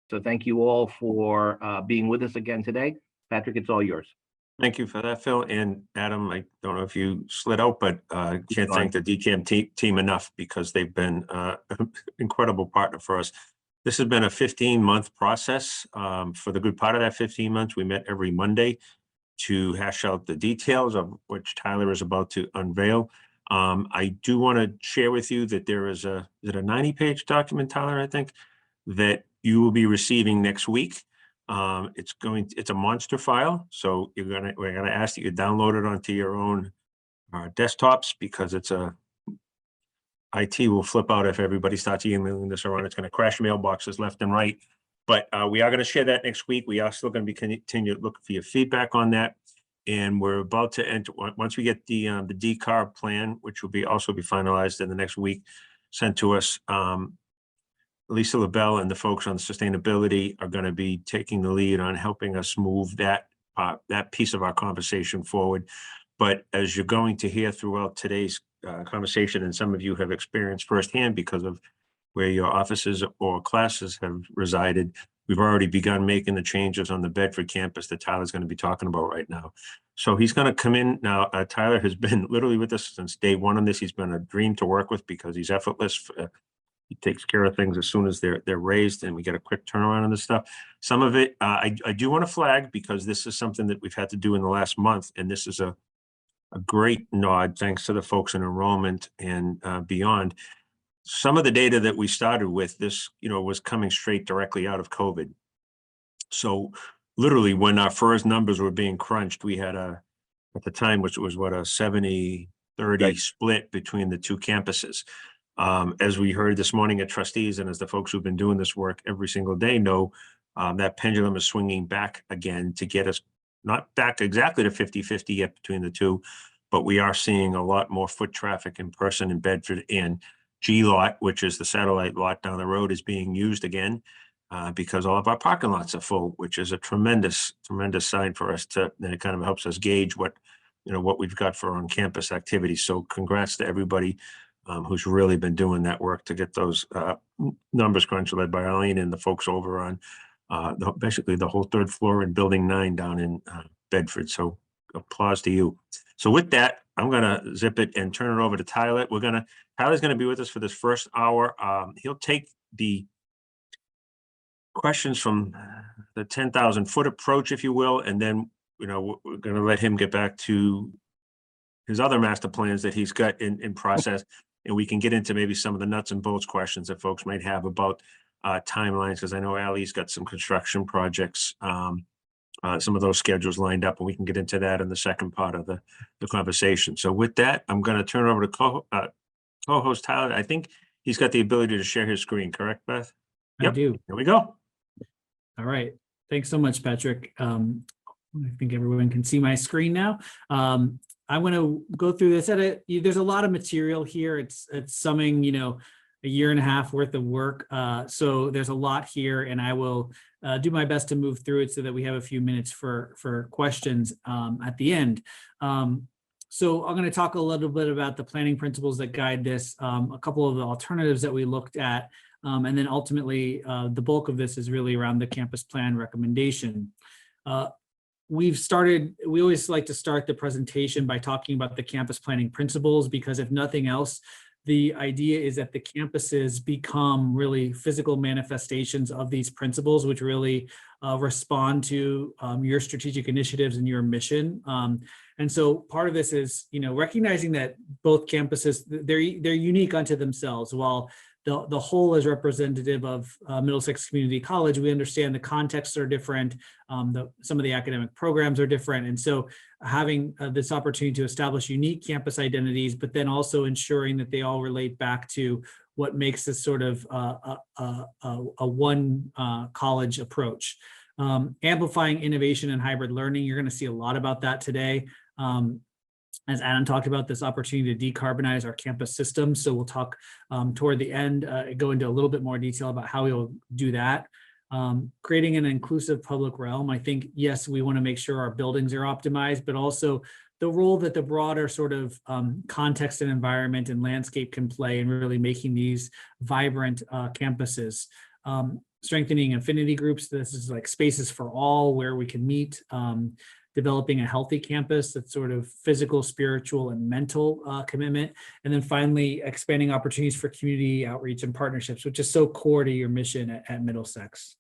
So thank you all for being with us again today. Patrick, it's all yours. Thank you for that, Phil. And Adam, I don't know if you slid out, but can't thank the DCAM team enough because they've been an incredible partner for us. This has been a 15-month process. For the good part of that 15 months, we met every Monday to hash out the details of which Tyler is about to unveil. I do want to share with you that there is a 90-page document, Tyler, I think, that you will be receiving next week. It's a monster file, so we're gonna ask that you download it onto your own desktops because IT will flip out if everybody starts emailing this around. It's going to crash mailboxes left and right. But we are going to share that next week. We are still going to be continue to look for your feedback on that. And we're about to enter, once we get the decarb plan, which will also be finalized in the next week, sent to us. Lisa LaBelle and the folks on sustainability are going to be taking the lead on helping us move that piece of our conversation forward. But as you're going to hear throughout today's conversation, and some of you have experienced firsthand because of where your offices or classes have resided, we've already begun making the changes on the Bedford campus that Tyler's going to be talking about right now. So he's going to come in now. Tyler has been literally with us since day one on this. He's been a dream to work with because he's effortless. He takes care of things as soon as they're raised, and we get a quick turnaround on this stuff. Some of it I do want to flag because this is something that we've had to do in the last month, and this is a great nod thanks to the folks in enrollment and beyond. Some of the data that we started with, this was coming straight directly out of COVID. So literally when our first numbers were being crunched, we had at the time, which was what, a 70-30 split between the two campuses. As we heard this morning at trustees, and as the folks who've been doing this work every single day know, that pendulum is swinging back again to get us not back exactly to 50-50 yet between the two, but we are seeing a lot more foot traffic in person in Bedford, and G lot, which is the satellite lot down the road, is being used again because all of our parking lots are full, which is a tremendous sign for us and it kind of helps us gauge what we've got for on-campus activities. So congrats to everybody who's really been doing that work to get those numbers crunched, led by Arlene and the folks over on basically the whole third floor in Building 9 down in Bedford. So applause to you. So with that, I'm going to zip it and turn it over to Tyler. Tyler's going to be with us for this first hour. He'll take the questions from the 10,000-foot approach, if you will, and then we're going to let him get back to his other master plans that he's got in process, and we can get into maybe some of the nuts and bolts questions that folks might have about timelines, because I know Allie's got some construction projects, some of those schedules lined up, and we can get into that in the second part of the conversation. So with that, I'm going to turn it over to co-host Tyler. I think he's got the ability to share his screen, correct, Beth? I do. Here we go. All right. Thanks so much, Patrick. I think everyone can see my screen now. I'm going to go through this. There's a lot of material here. It's summing, a year and a half worth of work. So there's a lot here, and I will do my best to move through it so that we have a few minutes for questions at the end. So I'm going to talk a little bit about the planning principles that guide this, a couple of the alternatives that we looked at, and then ultimately the bulk of this is really around the campus plan recommendation. We always like to start the presentation by talking about the campus planning principles, because if nothing else, the idea is that the campuses become really physical manifestations of these principles, which really respond to your strategic initiatives and your mission. And so part of this is, recognizing that both campuses, they're unique unto themselves. While the whole is representative of Middlesex Community College, we understand the contexts are different, some of the academic programs are different. And so having this opportunity to establish unique campus identities, but then also ensuring that they all relate back to what makes this sort of a one college approach. Amplifying innovation and hybrid learning, you're going to see a lot about that today. As Adam talked about, this opportunity to decarbonize our campus system. So we'll talk toward the end, go into a little bit more detail about how we will do that. Creating an inclusive public realm. I think, yes, we want to make sure our buildings are optimized, but also the role that the broader sort of context and environment and landscape can play in really making these vibrant campuses. strengthening affinity groups. This is like spaces for all where we can meet, developing a healthy campus that's sort of physical, spiritual, and mental commitment. And then finally, expanding opportunities for community outreach and partnerships, which is so core to your mission at Middlesex.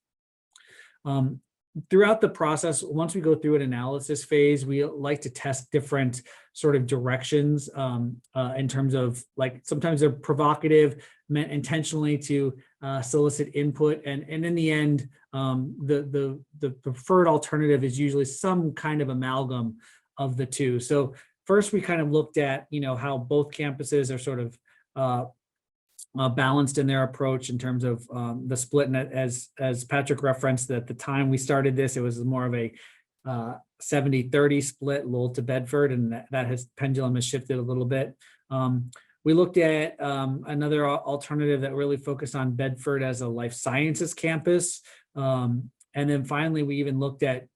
Throughout the process, once we go through an analysis phase, we like to test different sort of directions in terms of, like, sometimes they're provocative, meant intentionally to solicit input, and in the end, the preferred alternative is usually some kind of amalgam of the two. So first, we kind of looked at, how both campuses are sort of balanced in their approach in terms of the split. And as Patrick referenced, at the time we started this, it was more of a 70-30 split, Lowell to Bedford, and that pendulum has shifted a little bit. We looked at another alternative that really focused on Bedford as a life sciences campus. And then finally, we even looked at,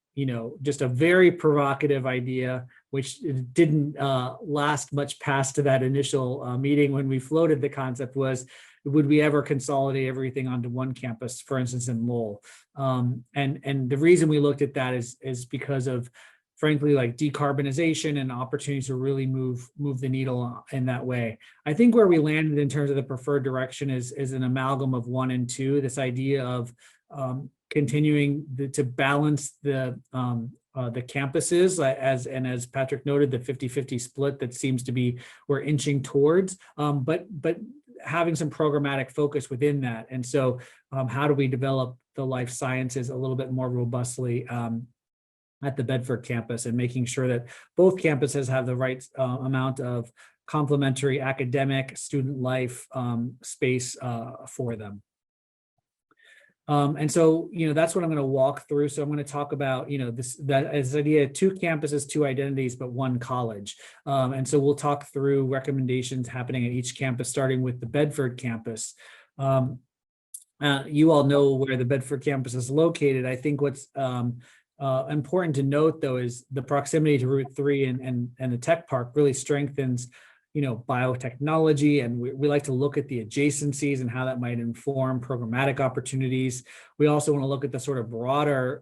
just a very provocative idea, which didn't last much past that initial meeting when we floated the concept, was, would we ever consolidate everything onto one campus, for instance, in Lowell? And the reason we looked at that is because of, frankly, like decarbonization and opportunities to really move the needle in that way. I think where we landed in terms of the preferred direction is an amalgam of 1 and 2, this idea of continuing to balance the campuses, as Patrick noted, the 50-50 split that seems to be we're inching towards, but having some programmatic focus within that. And so how do we develop the life sciences a little bit more robustly at the Bedford campus, and making sure that both campuses have the right amount of complementary academic student life space for them. And so, that's what I'm going to walk through. So I'm going to talk about, this idea of 2 campuses, 2 identities, but 1 college. And so we'll talk through recommendations happening at each campus, starting with the Bedford campus. You all know where the Bedford campus is located. I think what's important to note, though, is the proximity to Route 3 and the tech park really strengthens biotechnology, and we like to look at the adjacencies and how that might inform programmatic opportunities. We also want to look at the sort of broader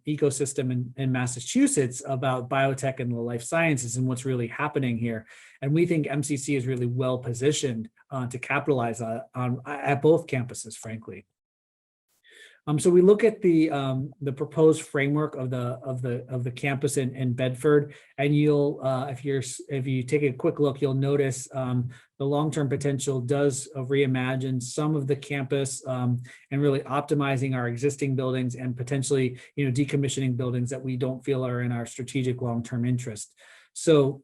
ecosystem in Massachusetts about biotech and the life sciences and what's really happening here. And we think MCC is really well positioned to capitalize on at both campuses, frankly. So we look at the proposed framework of the campus in Bedford, and you'll if you take a quick look, you'll notice the long-term potential does reimagine some of the campus and really optimizing our existing buildings and potentially decommissioning buildings that we don't feel are in our strategic long-term interest. So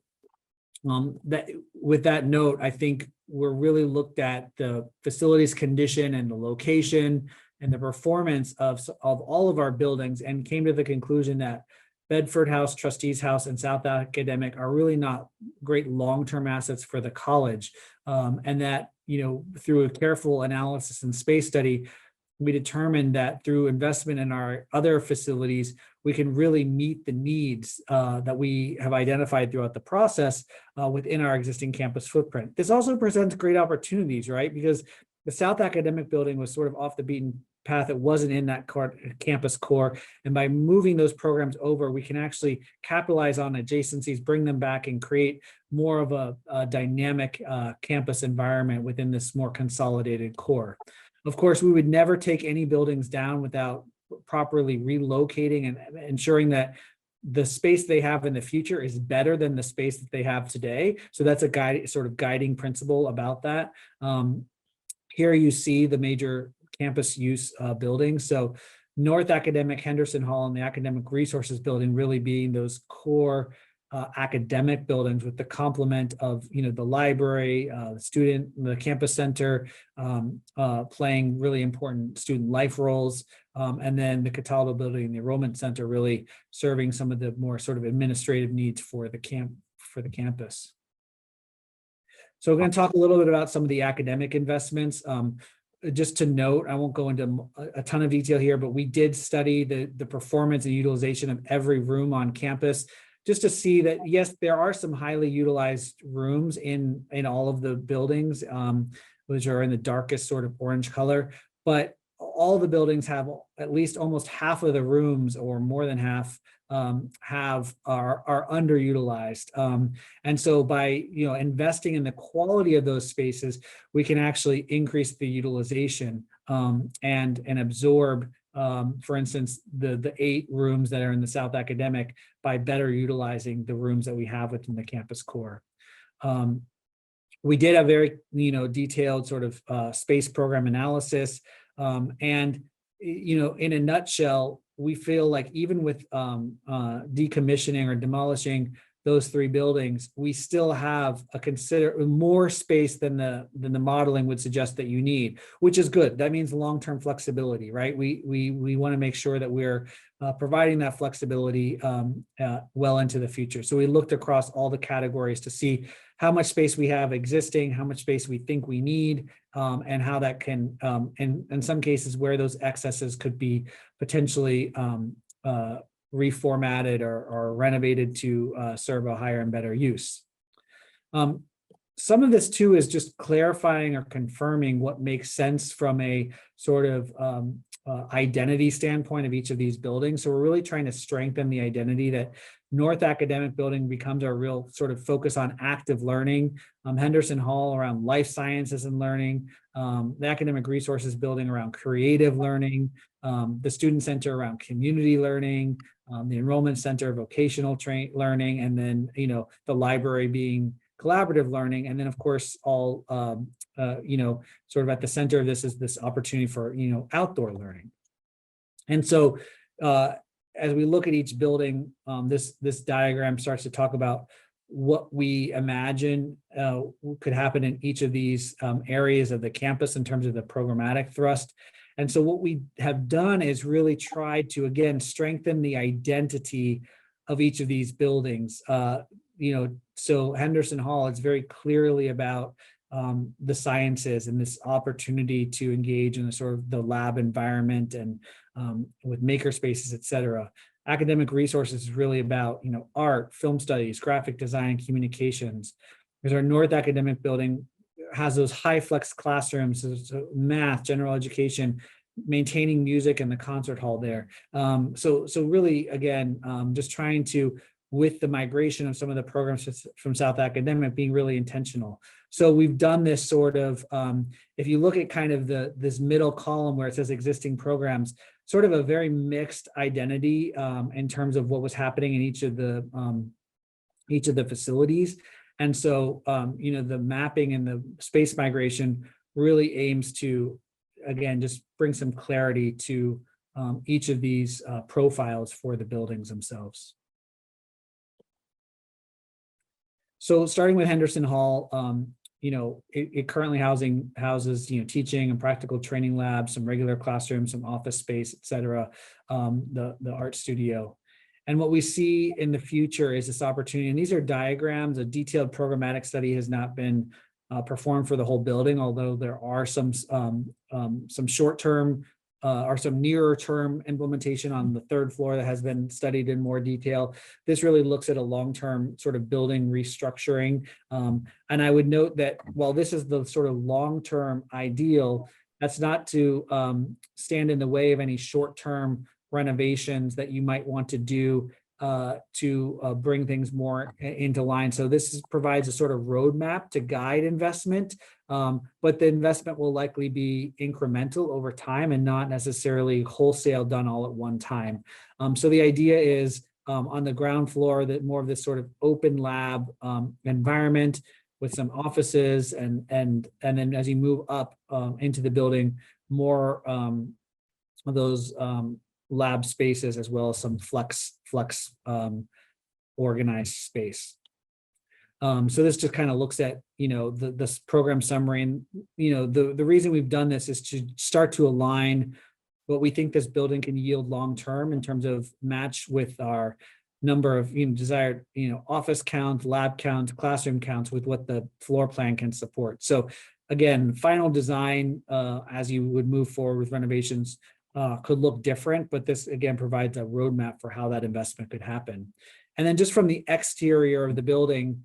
with that note, I think we're really looked at the facilities condition and the location and the performance of all of our buildings, and came to the conclusion that Bedford House, Trustees House, and South Academic are really not great long-term assets for the college. And that, through a careful analysis and space study, we determined that through investment in our other facilities, we can really meet the needs that we have identified throughout the process within our existing campus footprint. This also presents great opportunities, right? Because the South Academic building was sort of off the beaten path. It wasn't in that campus core. And by moving those programs over, we can actually capitalize on adjacencies, bring them back, and create more of a dynamic campus environment within this more consolidated core. Of course, we would never take any buildings down without properly relocating and ensuring that the space they have in the future is better than the space that they have today. So that's a guiding principle about that. Here you see the major campus use buildings. So North Academic, Henderson Hall, and the Academic Resources Building really being those core academic buildings with the complement of the library, the campus center playing really important student life roles, and then the Cataldo Building and the Enrollment Center really serving some of the more sort of administrative needs for the campus. So we're going to talk a little bit about some of the academic investments. Just to note, I won't go into a ton of detail here, but we did study the performance and utilization of every room on campus, just to see that, yes, there are some highly utilized rooms in all of the buildings, which are in the darkest sort of orange color, but all the buildings have at least almost half of the rooms, or more than half, are underutilized. And so by investing in the quality of those spaces, we can actually increase the utilization and absorb, for instance, the 8 rooms that are in the South Academic by better utilizing the rooms that we have within the campus core. We did a very detailed sort of space program analysis, and in a nutshell, we feel like even with decommissioning or demolishing those 3 buildings, we still have a more space than the modeling would suggest that you need, which is good. That means long-term flexibility, right? We want to make sure that we're providing that flexibility well into the future. So we looked across all the categories to see how much space we have existing, how much space we think we need, and how that can, in some cases, where those excesses could be potentially reformatted or renovated to serve a higher and better use. Some of this too is just clarifying or confirming what makes sense from a sort of identity standpoint of each of these buildings. So we're really trying to strengthen the identity that North Academic Building becomes our real sort of focus on active learning, Henderson Hall around life sciences and learning, the Academic Resources Building around creative learning, the Student Center around community learning, the Enrollment Center vocational learning, and then the library being collaborative learning. And then of course, all sort of at the center of this is this opportunity for outdoor learning. And so as we look at each building, this diagram starts to talk about what we imagine could happen in each of these areas of the campus in terms of the programmatic thrust. And so what we have done is really tried to, again, strengthen the identity of each of these buildings. So Henderson Hall, it's very clearly about the sciences and this opportunity to engage in the sort of the lab environment and with maker spaces, et cetera. Academic Resources is really about art, film studies, graphic design, and communications. There's our North Academic Building, has those high flex classrooms, so math, general education, maintaining music and the concert hall there. So really, again, just trying to, with the migration of some of the programs from South Academic, being really intentional. So we've done this sort of, if you look at kind of this middle column where it says existing programs, sort of a very mixed identity in terms of what was happening in each of the facilities. And so, the mapping and the space migration really aims to, again, just bring some clarity to each of these profiles for the buildings themselves. So starting with Henderson Hall, it currently houses, teaching and practical training labs, some regular classrooms, some office space, et cetera, the art studio. And what we see in the future is this opportunity, and these are diagrams. A detailed programmatic study has not been performed for the whole building, although there are some short-term or some nearer term implementation on the 3rd floor that has been studied in more detail. This really looks at a long-term sort of building restructuring. And I would note that while this is the sort of long-term ideal, that's not to stand in the way of any short-term renovations that you might want to do to bring things more into line. So this provides a sort of roadmap to guide investment, but the investment will likely be incremental over time and not necessarily wholesale done all at one time. So the idea is on the ground floor that more of this sort of open lab environment with some offices, and then as you move up into the building, more of those lab spaces, as well as some flex organized space. So this just kind of looks at, this program summary, and, the reason we've done this is to start to align what we think this building can yield long-term in terms of match with our number of desired, office count, lab count, classroom counts with what the floor plan can support. So again, final design, as you would move forward with renovations, could look different, but this again provides a roadmap for how that investment could happen. And then just from the exterior of the building,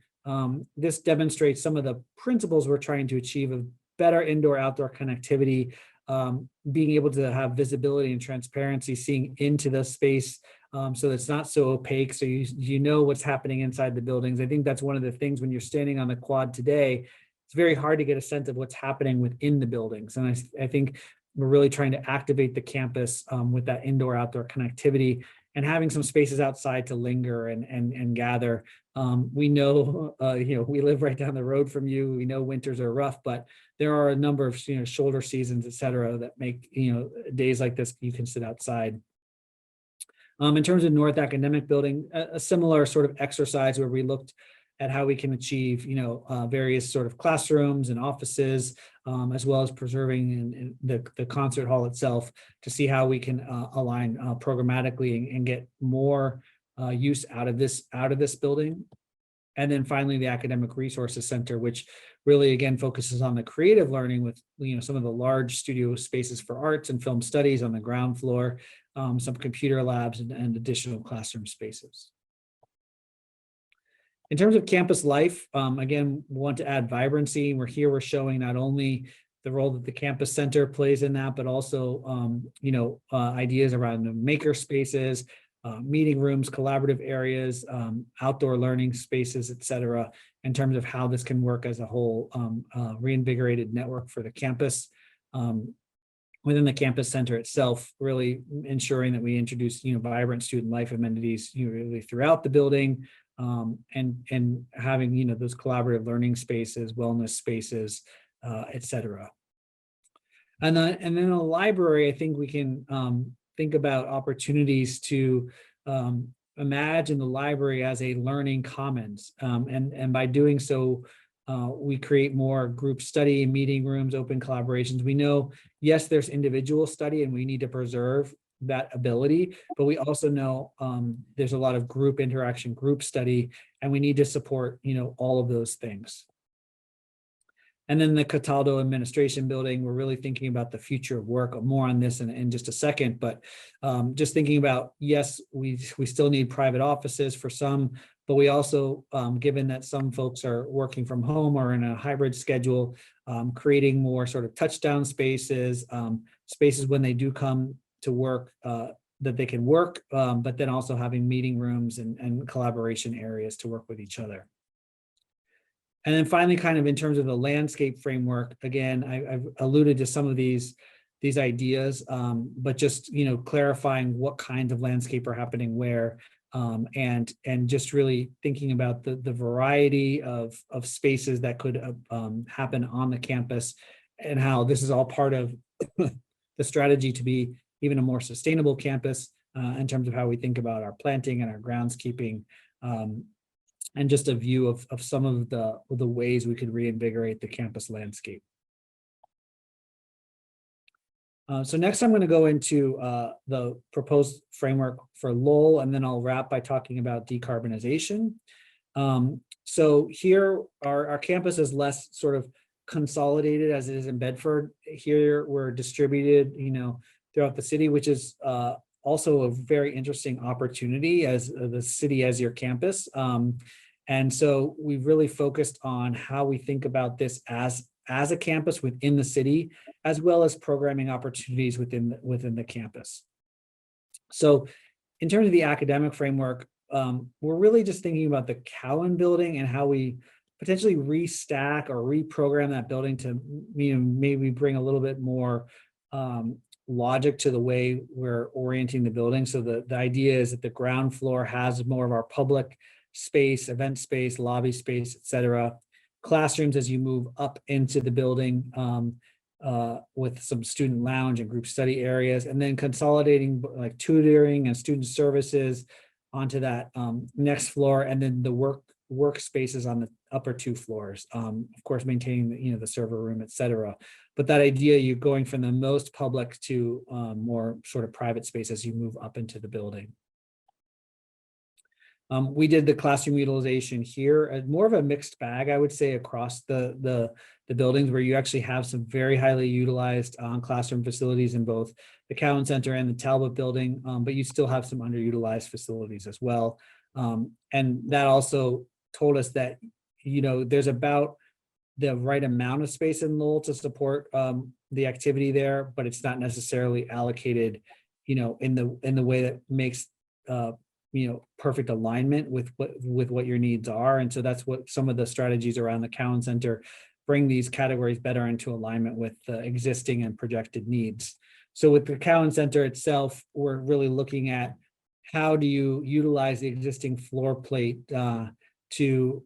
this demonstrates some of the principles we're trying to achieve of better indoor-outdoor connectivity, being able to have visibility and transparency, seeing into the space, so it's not so opaque, so you know what's happening inside the buildings. I think that's one of the things when you're standing on the quad today, it's very hard to get a sense of what's happening within the buildings. And I think we're really trying to activate the campus with that indoor-outdoor connectivity and having some spaces outside to linger and gather. We know, we live right down the road from you. We know winters are rough, but there are a number of, shoulder seasons, et cetera, that make, days like this, you can sit outside. In terms of North Academic Building, a similar sort of exercise where we looked at how we can achieve, various sort of classrooms and offices, as well as preserving the concert hall itself to see how we can align programmatically and get more use out of this building. And then finally, the Academic Resources Center, which really, again, focuses on the creative learning with, some of the large studio spaces for arts and film studies on the ground floor, some computer labs and additional classroom spaces. In terms of campus life, again, we want to add vibrancy. We're showing not only the role that the campus center plays in that, but also, ideas around the maker spaces, meeting rooms, collaborative areas, outdoor learning spaces, et cetera, in terms of how this can work as a whole reinvigorated network for the campus. Within the campus center itself, really ensuring that we introduce, vibrant student life amenities, really throughout the building, and having, those collaborative learning spaces, wellness spaces, et cetera. And then a library, I think we can think about opportunities to imagine the library as a learning commons. And by doing so, we create more group study, meeting rooms, open collaborations. We know, yes, there's individual study and we need to preserve that ability, but we also know there's a lot of group interaction, group study, and we need to support, all of those things. And then the Cataldo Administration Building, we're really thinking about the future of work. More on this in just a second, but just thinking about, yes, we still need private offices for some, but we also, given that some folks are working from home or in a hybrid schedule, creating more sort of touchdown spaces, spaces when they do come to work that they can work, but then also having meeting rooms and collaboration areas to work with each other. And then finally, kind of in terms of the landscape framework, again, I've alluded to some of these ideas, but just, clarifying what kinds of landscape are happening where, and just really thinking about the variety of spaces that could happen on the campus and how this is all part of the strategy to be even a more sustainable campus in terms of how we think about our planting and our groundskeeping, and just a view of some of the ways we could reinvigorate the campus landscape. So next I'm going to go into the proposed framework for Lowell, and then I'll wrap by talking about decarbonization. So here our campus is less sort of consolidated as it is in Bedford. Here we're distributed, throughout the city, which is also a very interesting opportunity as the city as your campus. And so we've really focused on how we think about this as a campus within the city, as well as programming opportunities within the campus. So in terms of the academic framework, we're really just thinking about the Cowan building and how we potentially restack or reprogram that building to maybe bring a little bit more logic to the way we're orienting the building. So the idea is that the ground floor has more of our public space, event space, lobby space, et cetera. Classrooms as you move up into the building with some student lounge and group study areas, and then consolidating like tutoring and student services onto that next floor, and then the workspaces on the upper two floors, of course maintaining the server room, et cetera. But that idea, you're going from the most public to more sort of private space as you move up into the building. We did the classroom utilization here, more of a mixed bag, I would say, across the buildings, where you actually have some very highly utilized classroom facilities in both the Cowan Center and the Talbot building, but you still have some underutilized facilities as well. And that also told us that, there's about the right amount of space in Lowell to support, the activity there, but it's not necessarily allocated, you know, in the way that makes you know, perfect alignment with what your needs are. And so that's what some of the strategies around the Cowan Center bring these categories better into alignment with the existing and projected needs. So with the Cowan Center itself, we're really looking at how do you utilize the existing floor plate to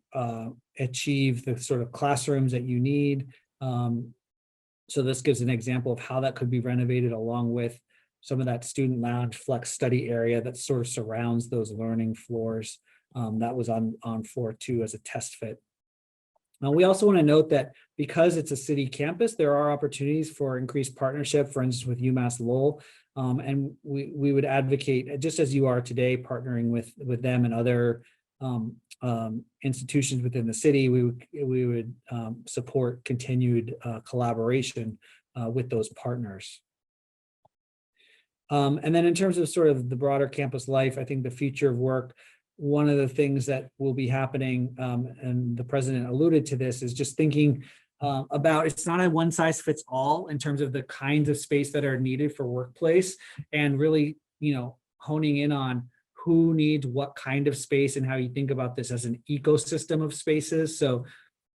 achieve the sort of classrooms that you need. So this gives an example of how that could be renovated, along with some of that student lounge flex study area that sort of surrounds those learning floors. That was on floor 2 as a test fit. Now, we also want to note that because it's a city campus, there are opportunities for increased partnership, for instance, with UMass Lowell. And we would advocate, just as you are today, partnering with them and other institutions within the city. We would support continued collaboration with those partners. And then in terms of sort of the broader campus life, I think the future of work, one of the things that will be happening, and the president alluded to this, is just thinking about, it's not a one size fits all in terms of the kinds of space that are needed for workplace, and really, you know, honing in on who needs what kind of space and how you think about this as an ecosystem of spaces. So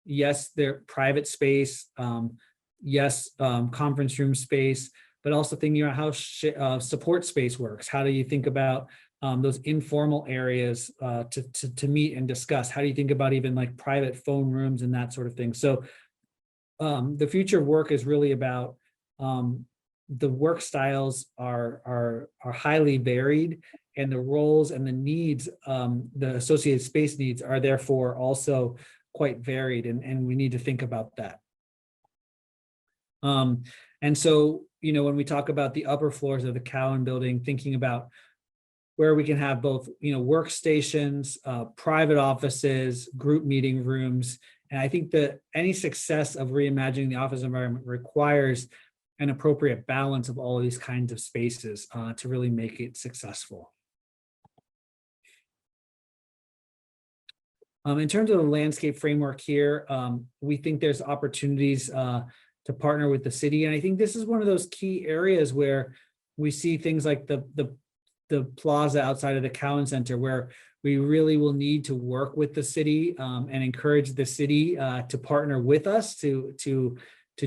yes, they're private space, yes, conference room space, but also thinking about how support space works. How do you think about those informal areas to meet and discuss? How do you think about even like private phone rooms and that sort of thing? So the future of work is really about the work styles are highly varied, and the roles and the needs, the associated space needs, are therefore also quite varied, and we need to think about that. And so, you know, when we talk about the upper floors of the Cowan building, thinking about where we can have both, you know, workstations, private offices, group meeting rooms. And I think that any success of reimagining the office environment requires an appropriate balance of all of these kinds of spaces to really make it successful. In terms of the landscape framework here, we think there's opportunities to partner with the city. And I think this is one of those key areas where we see things like the plaza outside of the Cowan Center, where we really will need to work with the city and encourage the city to partner with us to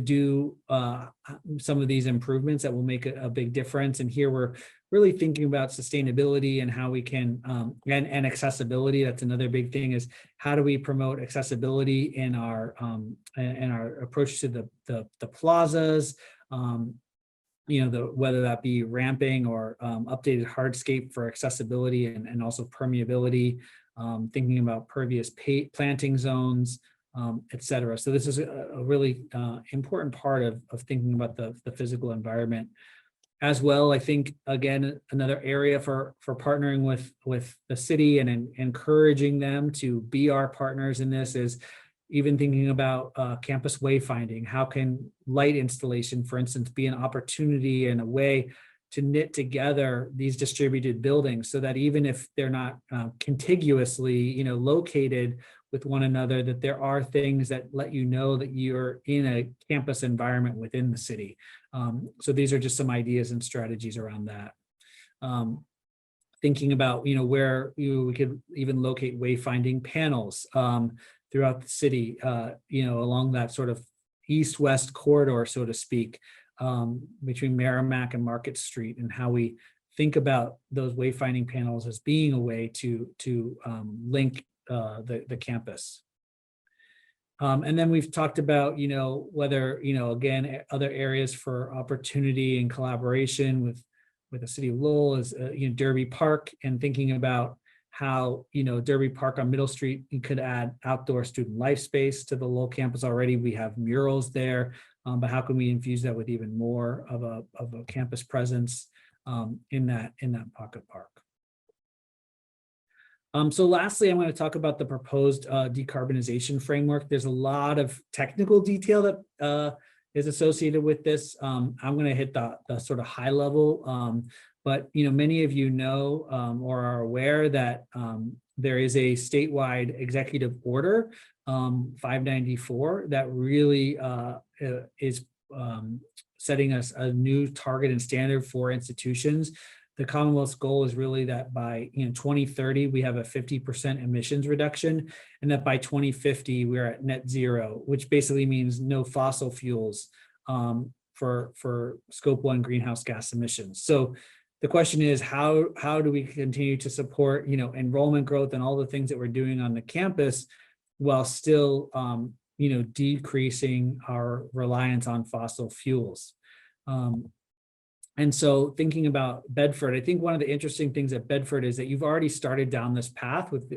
do some of these improvements that will make a big difference. And here we're really thinking about sustainability and how we can, and accessibility. That's another big thing, is how do we promote accessibility in our approach to the plazas, you know, whether that be ramping or updated hardscape for accessibility and also permeability, thinking about pervious planting zones, et cetera. So this is a really important part of thinking about the physical environment. As well, I think, again, another area for partnering with the city and encouraging them to be our partners in this is even thinking about campus wayfinding. How can light installation, for instance, be an opportunity and a way to knit together these distributed buildings, so that even if they're not contiguously, you know, located with one another, that there are things that let you know that you're in a campus environment within the city. So these are just some ideas and strategies around that. Thinking about, you know, where we could even locate wayfinding panels throughout the city, you know, along that sort of east-west corridor, so to speak, between Merrimack and Market Street, and how we think about those wayfinding panels as being a way to link the campus. And then we've talked about, you know, whether, you know, again, other areas for opportunity and collaboration with the city of Lowell is, you know, Derby Park, and thinking about how, you know, Derby Park on Middle Street, you could add outdoor student life space to the Lowell campus already. We have murals there, but how can we infuse that with even more of a campus presence in that pocket park? So lastly, I'm going to talk about the proposed decarbonization framework. There's a lot of technical detail that is associated with this. I'm going to hit the sort of high level, but, you know, many of you know or are aware that there is a statewide executive order, 594, that really is setting us a new target and standard for institutions. The Commonwealth's goal is really that by 2030, we have a 50% emissions reduction, and that by 2050, we're at net zero, which basically means no fossil fuels for scope 1 greenhouse gas emissions. So the question is, how do we continue to support enrollment growth and all the things that we're doing on the campus while still decreasing our reliance on fossil fuels? And so thinking about Bedford, I think one of the interesting things at Bedford is that you've already started down this path with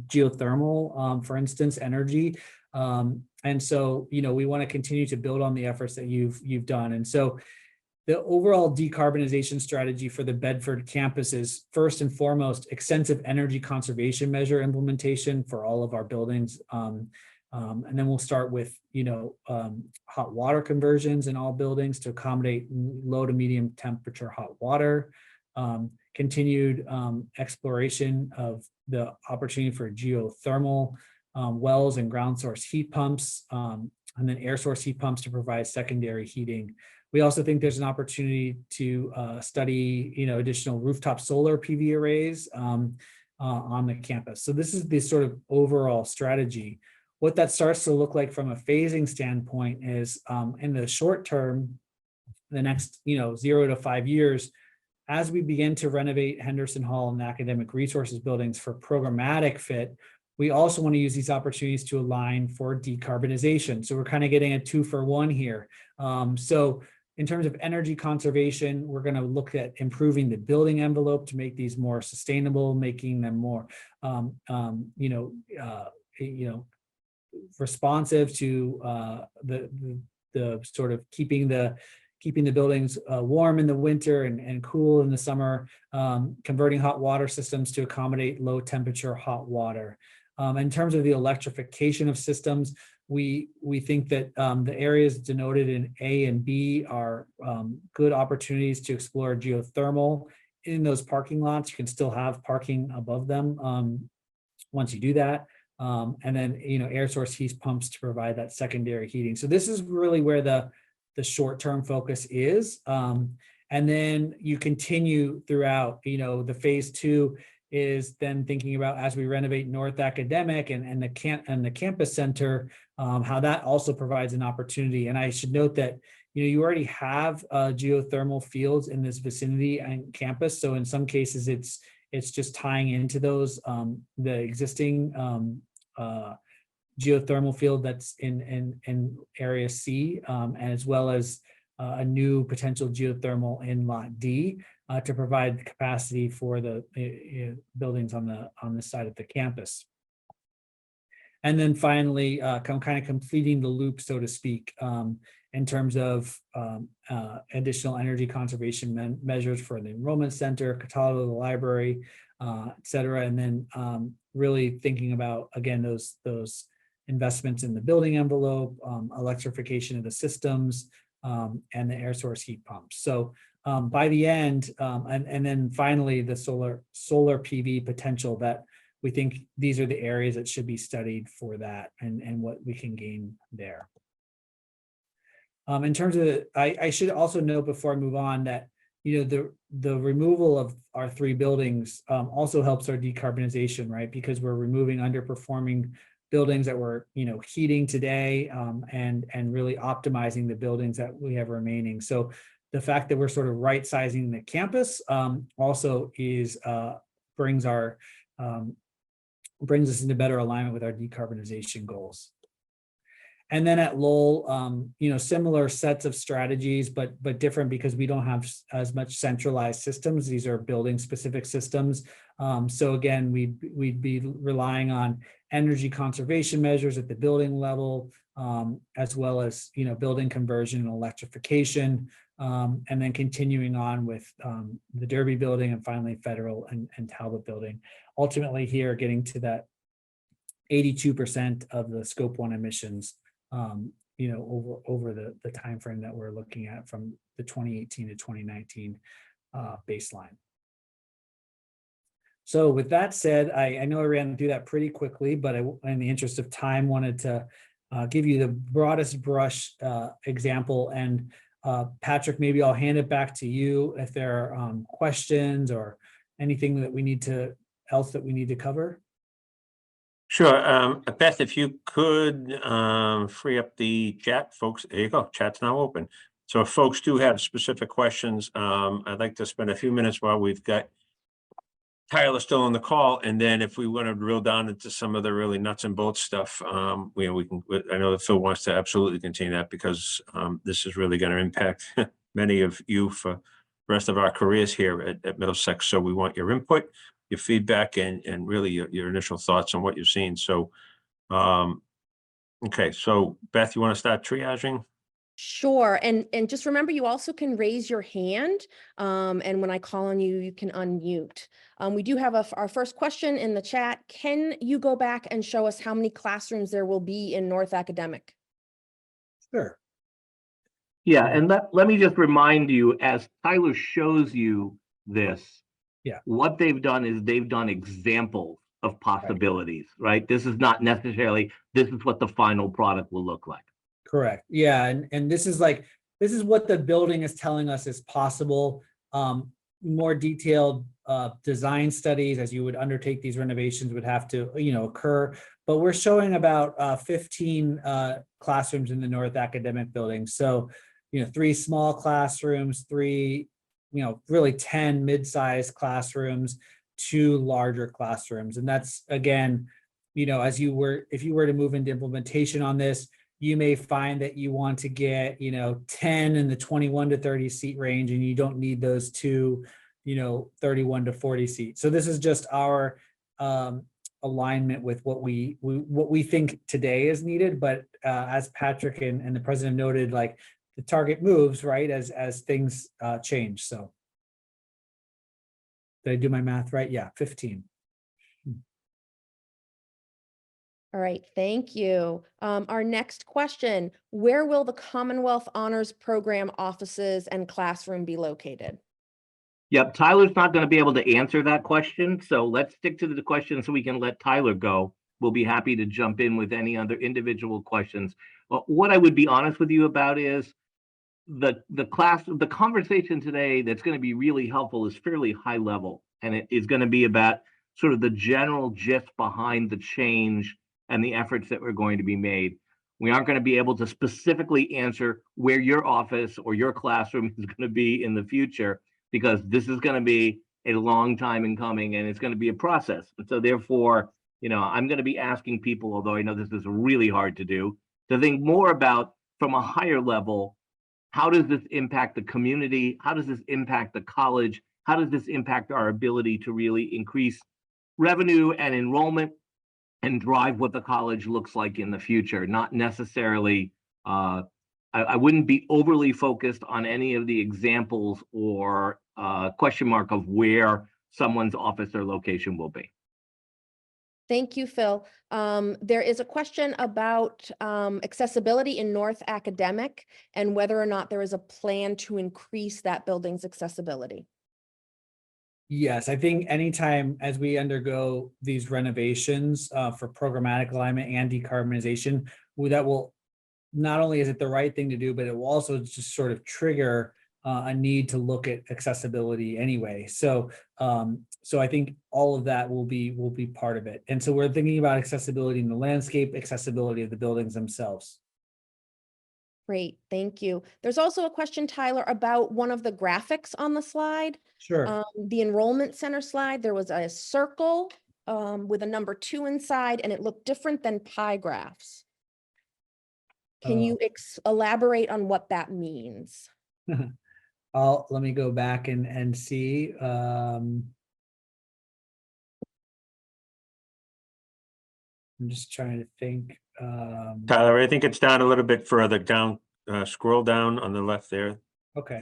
geothermal, for instance, energy. And so, we want to continue to build on the efforts that you've done. And so the overall decarbonization strategy for the Bedford campus is first and foremost extensive energy conservation measure implementation for all of our buildings. And then we'll start with, hot water conversions in all buildings to accommodate low to medium temperature hot water, continued exploration of the opportunity for geothermal wells and ground source heat pumps, and then air source heat pumps to provide secondary heating. We also think there's an opportunity to study, additional rooftop solar PV arrays on the campus. So this is the sort of overall strategy. What that starts to look like from a phasing standpoint is in the short term, the next 0 to 5 years, as we begin to renovate Henderson Hall and academic resources buildings for programmatic fit, we also want to use these opportunities to align for decarbonization. So we're kind of getting a 2-for-1 here. So in terms of energy conservation, we're going to look at improving the building envelope to make these more sustainable, making them more, responsive to the sort of keeping the buildings warm in the winter and cool in the summer, converting hot water systems to accommodate low temperature hot water. In terms of the electrification of systems, we think that the areas denoted in A and B are good opportunities to explore geothermal. In those parking lots, you can still have parking above them once you do that. And then, air source heat pumps to provide that secondary heating. So this is really where the short-term focus is. And then you continue throughout, the phase 2 is then thinking about, as we renovate North Academic and the campus center, how that also provides an opportunity. And I should note that, you already have geothermal fields in this vicinity and campus. So in some cases, it's just tying into those, the existing geothermal field that's in area C, as well as a new potential geothermal in lot D to provide capacity for the buildings on the side of the campus. And then finally, kind of completing the loop, so to speak, in terms of additional energy conservation measures for the enrollment center, catalog of the library, et cetera. And then really thinking about, again, those investments in the building envelope, electrification of the systems, and the air source heat pumps. So by the end, and then finally the solar PV potential, that we think these are the areas that should be studied for that and what we can gain there. In terms of, I should also note before I move on that, the removal of our 3 buildings also helps our decarbonization, right? Because we're removing underperforming buildings that we're, heating today, and really optimizing the buildings that we have remaining. So the fact that we're sort of right sizing the campus also brings us into better alignment with our decarbonization goals. And then at Lowell, similar sets of strategies, but different because we don't have as much centralized systems. These are building specific systems. So again, we'd be relying on energy conservation measures at the building level, as well as, building conversion and electrification, and then continuing on with the Derby building and finally Federal and Talbot building. Ultimately here, getting to that 82% of the scope 1 emissions, over the time frame that we're looking at from the 2018 to 2019 baseline. So with that said, I know I ran through that pretty quickly, but in the interest of time, wanted to give you the broadest brush example. And Patrick, maybe I'll hand it back to you if there are questions or anything that we need to cover. Sure. Beth, if you could free up the chat, folks. There you go. Chat's now open. So if folks do have specific questions, I'd like to spend a few minutes while we've got Tyler still on the call, and then if we want to drill down into some of the really nuts and bolts stuff, we can. I know that Phil wants to absolutely continue that because this is really going to impact many of you for the rest of our careers here at Middlesex. So we want your input, your feedback, and really your initial thoughts on what you've seen. So, okay. So Beth, you want to start triaging? Sure. And just remember, you also can raise your hand. And when I call on you, you can unmute. We do have our first question in the chat. Can you go back and show us how many classrooms there will be in North Academic? Sure. Yeah, and let me just remind you, as Tyler shows you this, what they've done is they've done examples of possibilities, right? This is not necessarily, this is what the final product will look like. Correct. Yeah. And this is what the building is telling us is possible. More detailed design studies as you would undertake these renovations would have to, occur. But we're showing about 15 classrooms in the North Academic building. So, 3 small classrooms, 3, really 10 mid-sized classrooms, 2 larger classrooms. And that's, again, if you were to move into implementation on this, you may find that you want to get, 10 in the 21 to 30 seat range, and you don't need those 2, 31 to 40 seats. So this is just our alignment with what we think today is needed. But as Patrick and the president noted, like the target moves, right, as things change. So did I do my math right? Yeah, 15. All right, thank you. Our next question, where will the Commonwealth Honors Program offices and classroom be located? Yep, Tyler's not going to be able to answer that question, so let's stick to the question so we can let Tyler go. We'll be happy to jump in with any other individual questions. What I would be honest with you about is the conversation today that's going to be really helpful is fairly high level, and it is going to be about sort of the general gist behind the change and the efforts that were going to be made. We aren't going to be able to specifically answer where your office or your classroom is going to be in the future, because this is going to be a long time in coming and it's going to be a process. And so therefore, I'm going to be asking people, although I know this is really hard to do, to think more about, from a higher level, how does this impact the community? How does this impact the college? How does this impact our ability to really increase revenue and enrollment and drive what the college looks like in the future? Not necessarily, I wouldn't be overly focused on any of the examples or question mark of where someone's office or location will be. Thank you, Phil. There is a question about accessibility in North Academic and whether or not there is a plan to increase that building's accessibility. Yes, I think anytime as we undergo these renovations for programmatic alignment and decarbonization, that will, not only is it the right thing to do, but it will also just sort of trigger a need to look at accessibility anyway. So I think all of that will be part of it. And so we're thinking about accessibility in the landscape, accessibility of the buildings themselves. Great, thank you. There's also a question, Tyler, about one of the graphics on the slide. Sure. The enrollment center slide, there was a circle with a number 2 inside, and it looked different than pie graphs. Can you elaborate on what that means? Let me go back and see. I'm just trying to think. Tyler, I think it's down a little bit further down. Scroll down on the left there. Okay. I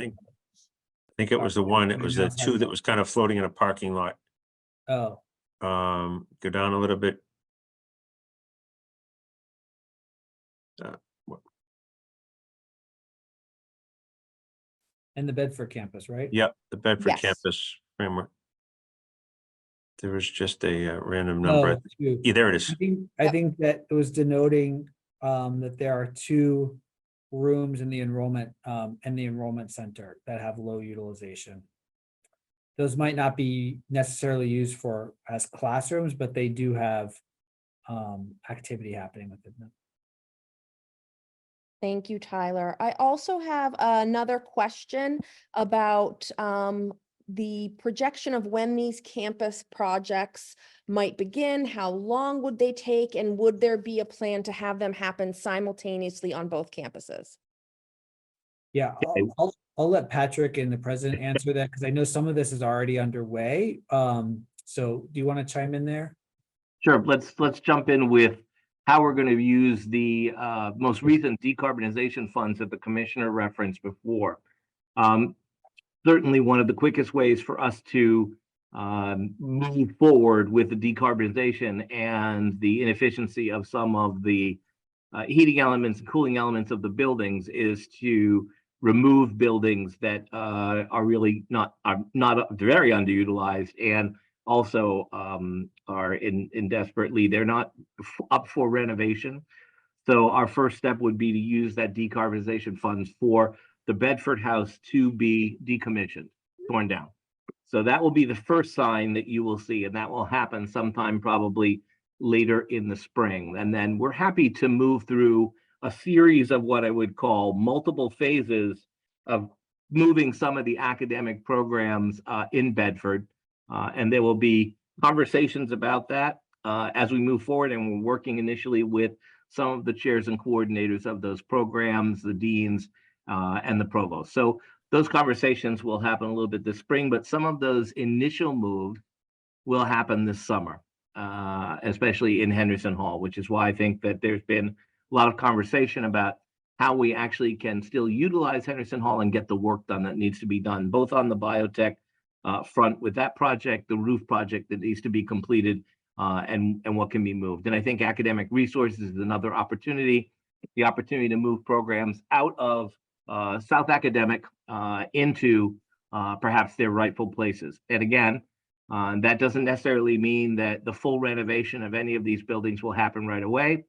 think it was the one. It was the 2 that was kind of floating in a parking lot. Oh. Go down a little bit. And the Bedford campus, right? Yep, the Bedford Yes. campus framework. There was just a random number. Yeah, there it is. I think that it was denoting that there are 2 rooms in the enrollment center that have low utilization. Those might not be necessarily used as classrooms, but they do have activity happening within them. Thank you, Tyler. I also have another question about the projection of when these campus projects might begin, how long would they take, and would there be a plan to have them happen simultaneously on both campuses? Yeah, I'll let Patrick and the president answer that because I know some of this is already underway. So do you want to chime in there? Sure. Let's jump in with how we're going to use the most recent decarbonization funds that the commissioner referenced before. Certainly one of the quickest ways for us to move forward with the decarbonization and the inefficiency of some of the heating elements and cooling elements of the buildings is to remove buildings that are really not very underutilized and also are in desperately, they're not up for renovation. So our first step would be to use that decarbonization funds for the Bedford House to be decommissioned, torn down. So that will be the first sign that you will see, and that will happen sometime probably later in the spring. And then we're happy to move through a series of what I would call multiple phases of moving some of the academic programs in Bedford. And there will be conversations about that as we move forward. And we're working initially with some of the chairs and coordinators of those programs, the deans, and the provost. So those conversations will happen a little bit this spring, but some of those initial moves will happen this summer, especially in Henderson Hall, which is why I think that there's been a lot of conversation about how we actually can still utilize Henderson Hall and get the work done that needs to be done, both on the biotech front with that project, the roof project that needs to be completed, and what can be moved. And I think academic resources is another opportunity, the opportunity to move programs out of South Academic into perhaps their rightful places. And again, that doesn't necessarily mean that the full renovation of any of these buildings will happen right away,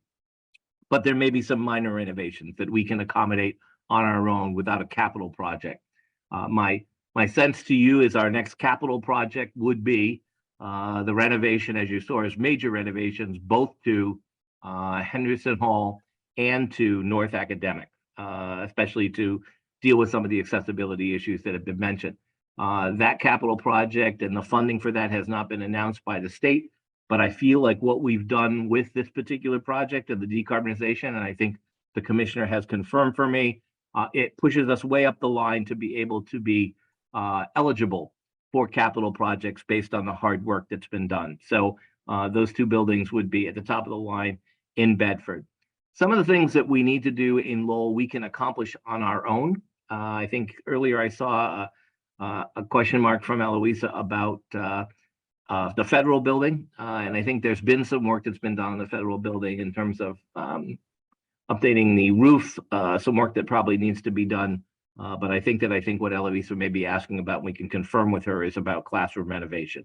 but there may be some minor renovations that we can accommodate on our own without a capital project. My sense to you is our next capital project would be the renovation, as you saw, as major renovations, both to Henderson Hall and to North Academic, especially to deal with some of the accessibility issues that have been mentioned. That capital project and the funding for that has not been announced by the state, but I feel like what we've done with this particular project of the decarbonization, and I think the commissioner has confirmed for me, it pushes us way up the line to be able to be eligible for capital projects based on the hard work that's been done. So those two buildings would be at the top of the line in Bedford. Some of the things that we need to do in Lowell, we can accomplish on our own. I think earlier I saw a question mark from Eloisa about the federal building. And I think there's been some work that's been done on the federal building in terms of updating the roof, some work that probably needs to be done. But I think what Eloisa may be asking about, and we can confirm with her, is about classroom renovation.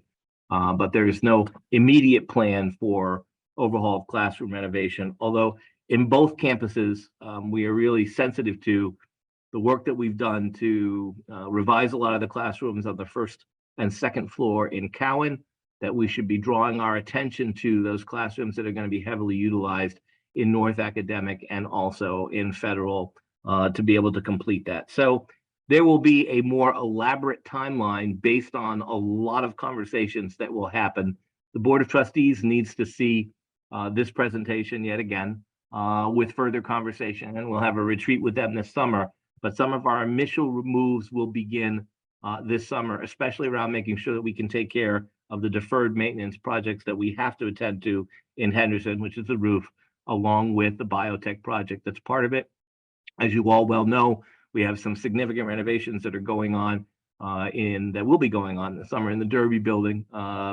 But there's no immediate plan for overhaul of classroom renovation, although in both campuses, we are really sensitive to the work that we've done to revise a lot of the classrooms on the first and second floor in Cowan, that we should be drawing our attention to those classrooms that are going to be heavily utilized in North Academic and also in Federal to be able to complete that. So there will be a more elaborate timeline based on a lot of conversations that will happen. The Board of Trustees needs to see this presentation yet again with further conversation, and we'll have a retreat with them this summer. But some of our initial moves will begin this summer, especially around making sure that we can take care of the deferred maintenance projects that we have to attend to in Henderson, which is the roof, along with the biotech project that's part of it. As you all well know, we have some significant renovations that are going on that will be going on this summer in the Derby building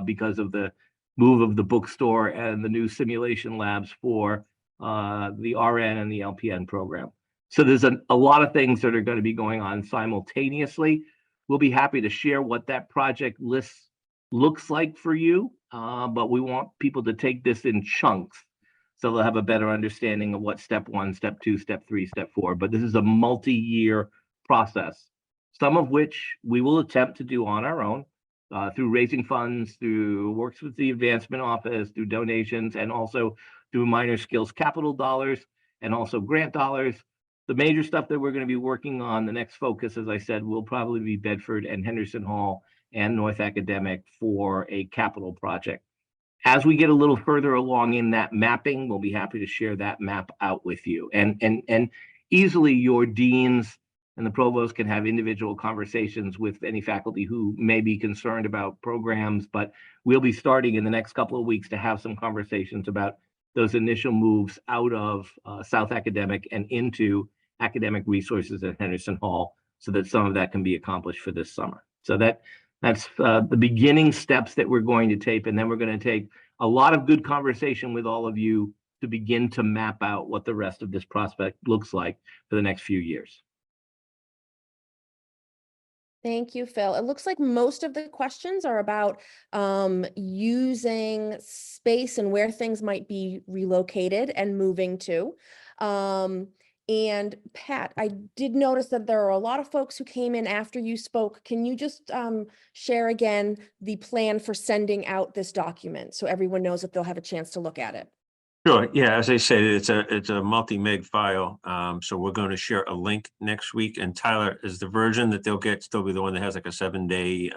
because of the move of the bookstore and the new simulation labs for the RN and the LPN program. So there's a lot of things that are going to be going on simultaneously. We'll be happy to share what that project list looks like for you, but we want people to take this in chunks So they'll have a better understanding of what step 1, step 2, step 3, step 4. But this is a multi-year process, some of which we will attempt to do on our own through raising funds, through works with the advancement office, through donations, and also through minor skills capital dollars and also grant dollars. The major stuff that we're going to be working on, the next focus, as I said, will probably be Bedford and Henderson Hall and North Academic for a capital project. As we get a little further along in that mapping, we'll be happy to share that map out with you. And easily your deans and the provost can have individual conversations with any faculty who may be concerned about programs, but we'll be starting in the next couple of weeks to have some conversations about those initial moves out of South Academic and into academic resources at Henderson Hall so that some of that can be accomplished for this summer. So that's the beginning steps that we're going to take, and then we're going to take a lot of good conversation with all of you to begin to map out what the rest of this prospect looks like for the next few years. Thank you, Phil. It looks like most of the questions are about using space and where things might be relocated and moving to. And Pat, I did notice that there are a lot of folks who came in after you spoke. Can you just share again the plan for sending out this document so everyone knows that they'll have a chance to look at it? Sure. Yeah, as I said, it's a multi-meg file. So we're going to share a link next week. And Tyler, is the version that they'll get still be the one that has like a 7-day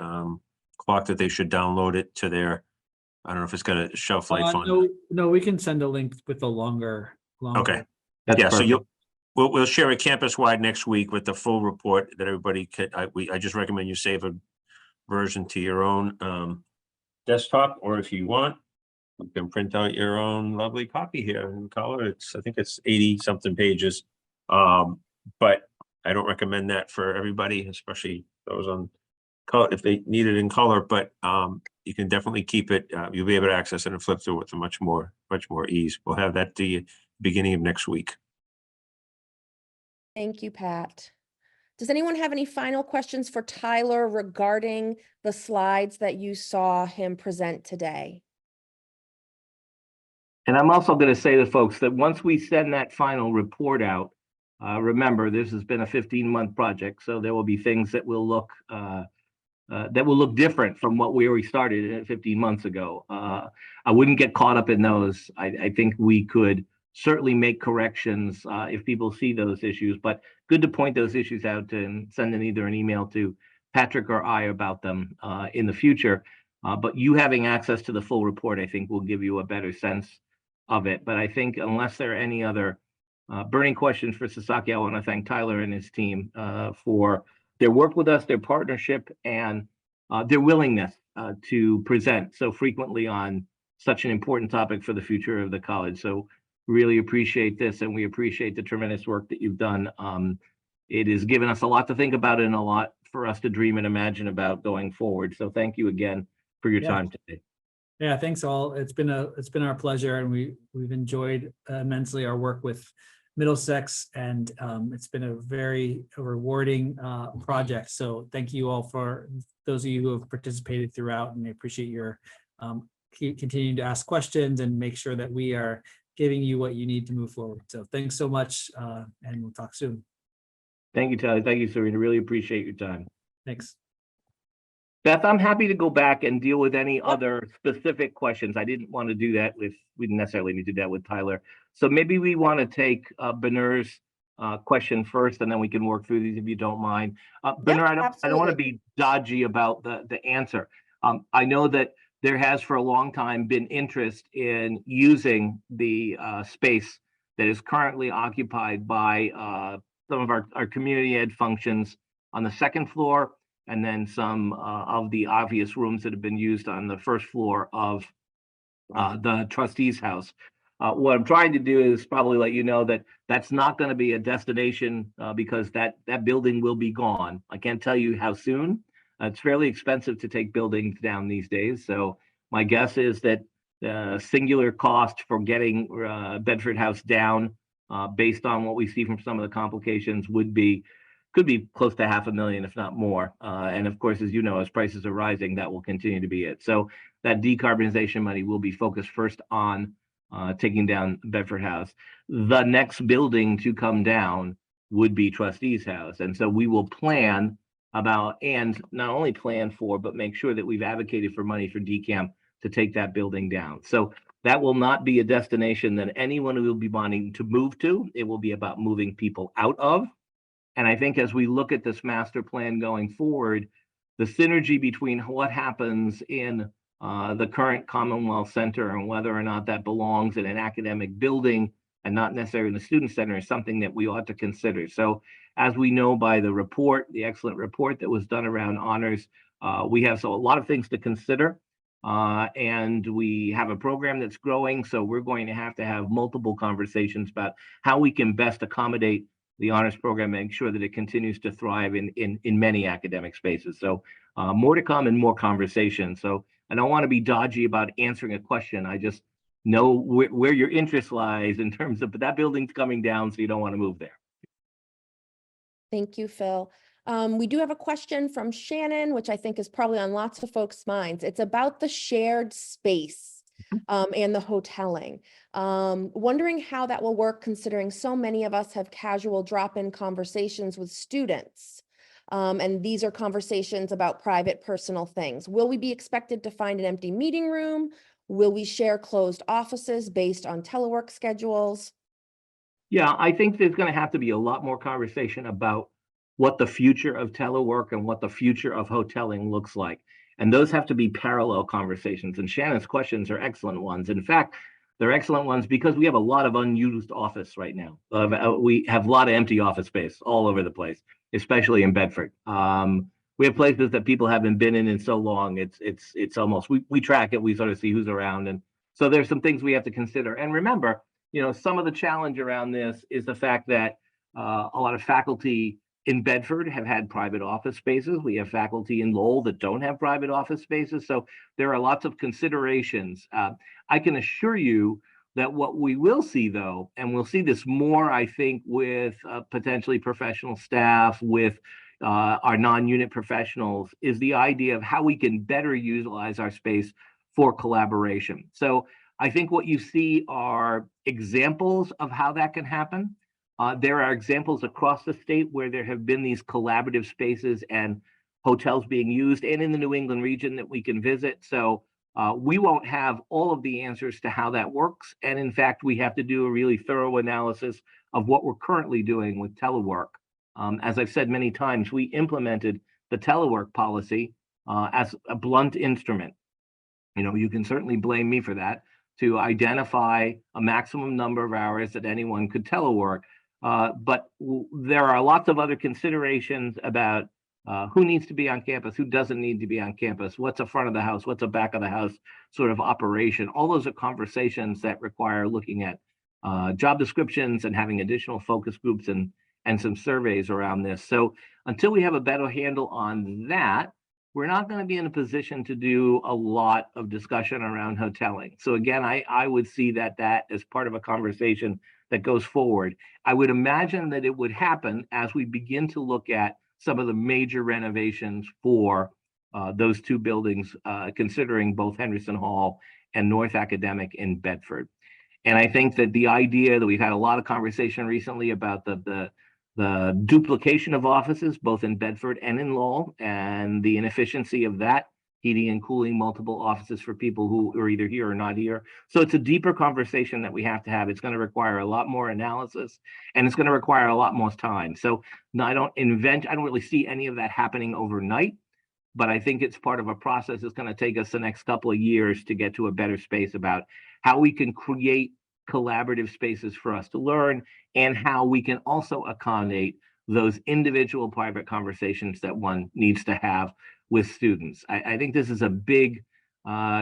clock that they should download it to their, I don't know if it's got a shelf life on. No, we can send a link with the longer. Okay. That's Yeah, perfect. so we'll share it campus-wide next week with the full report that everybody could. I just recommend you save a version to your own desktop, or if you want, you can print out your own lovely copy here in color. I think it's 80-something pages. But I don't recommend that for everybody, especially those on color if they need it in color. But you can definitely keep it. You'll be able to access it and flip through it with much more ease. We'll have that to you beginning of next week. Thank you, Pat. Does anyone have any final questions for Tyler regarding the slides that you saw him present today? And I'm also going to say to folks that once we send that final report out, remember, this has been a 15-month project, so there will be things that will look different from what we already started 15 months ago. I wouldn't get caught up in those. I think we could certainly make corrections if people see those issues, but good to point those issues out and send in either an email to Patrick or I about them in the future. But you having access to the full report, I think, will give you a better sense of it. But I think unless there are any other burning questions for Sasaki, I want to thank Tyler and his team for their work with us, their partnership, and their willingness to present so frequently on such an important topic for the future of the college. So really appreciate this, and we appreciate the tremendous work that you've done. It has given us a lot to think about and a lot for us to dream and imagine about going forward. So thank you again for your time today. Yeah, thanks all. It's been our pleasure, and we've enjoyed immensely our work with Middlesex, and it's been a very rewarding project. So thank you all for those of you who have participated throughout, and I appreciate your continuing to ask questions and make sure that we are giving you what you need to move forward. So thanks so much, and we'll talk soon. Thank you, Tyler. Thank you, Serena. Really appreciate your time. Thanks. Beth, I'm happy to go back and deal with any other specific questions. I didn't want to do that we didn't necessarily need to do that with Tyler. So maybe we want to take Benur's question first, and then we can work through these if you don't mind. Benur, I don't want to be dodgy about the answer. I know that there has for a long time been interest in using the space that is currently occupied by some of our community ed functions on the second floor, and then some of the obvious rooms that have been used on the first floor of the trustee's house. What I'm trying to do is probably let you know that that's not going to be a destination because that building will be gone. I can't tell you how soon. It's fairly expensive to take buildings down these days. So my guess is that the singular cost for getting Bedford House down based on what we see from some of the complications could be close to $500,000, if not more. And of course, as you know, as prices are rising, that will continue to be it. So that decarbonization money will be focused first on taking down Bedford House. The next building to come down would be Trustees House. And so we will plan about, and not only plan for, but make sure that we've advocated for money for DCAM to take that building down. So that will not be a destination that anyone will be wanting to move to. It will be about moving people out of. And I think as we look at this master plan going forward, the synergy between what happens in the current Commonwealth Center and whether or not that belongs in an academic building and not necessarily in the student center is something that we ought to consider. So as we know by the report, the excellent report that was done around honors, we have a lot of things to consider. And we have a program that's growing, so we're going to have multiple conversations about how we can best accommodate the honors program, make sure that it continues to thrive in many academic spaces. So more to come and more conversation. So I don't want to be dodgy about answering a question. I just know where your interest lies in terms of, but that building's coming down, so you don't want to move there. Thank you, Phil. We do have a question from Shannon, which I think is probably on lots of folks' minds. It's about the shared space and the hoteling. Wondering how that will work, considering so many of us have casual drop-in conversations with students. And these are conversations about private, personal things. Will we be expected to find an empty meeting room? Will we share closed offices based on telework schedules? Yeah, I think there's going to have to be a lot more conversation about what the future of telework and what the future of hoteling looks like. And those have to be parallel conversations. And Shannon's questions are excellent ones. In fact, they're excellent ones because we have a lot of unused office right now. We have a lot of empty office space all over the place, especially in Bedford. We have places that people haven't been in so long. It's almost, we track it, we sort of see who's around. And so there's some things we have to consider. And remember, some of the challenge around this is the fact that a lot of faculty in Bedford have had private office spaces. We have faculty in Lowell that don't have private office spaces. So there are lots of considerations. I can assure you that what we will see, though, and we'll see this more, I think, with potentially professional staff, with our non-unit professionals, is the idea of how we can better utilize our space for collaboration. So I think what you see are examples of how that can happen. There are examples across the state where there have been these collaborative spaces and hotels being used, and in the New England region that we can visit. So we won't have all of the answers to how that works. And in fact, we have to do a really thorough analysis of what we're currently doing with telework. As I've said many times, we implemented the telework policy as a blunt instrument. You can certainly blame me for that, to identify a maximum number of hours that anyone could telework. But there are lots of other considerations about who needs to be on campus, who doesn't need to be on campus, what's a front of the house, what's a back of the house sort of operation. All those are conversations that require looking at job descriptions and having additional focus groups and some surveys around this. So until we have a better handle on that, we're not going to be in a position to do a lot of discussion around hoteling. So again, I would see that as part of a conversation that goes forward. I would imagine that it would happen as we begin to look at some of the major renovations for those two buildings, considering both Henderson Hall and North Academic in Bedford. And I think that the idea that we've had a lot of conversation recently about the duplication of offices, both in Bedford and in Lowell, and the inefficiency of that, heating and cooling multiple offices for people who are either here or not here. So it's a deeper conversation that we have to have. It's going to require a lot more analysis, and it's going to require a lot more time. So no, I don't really see any of that happening overnight, but I think it's part of a process that's going to take us the next couple of years to get to a better space about how we can create collaborative spaces for us to learn, and how we can also accommodate those individual private conversations that one needs to have with students. I think this is a big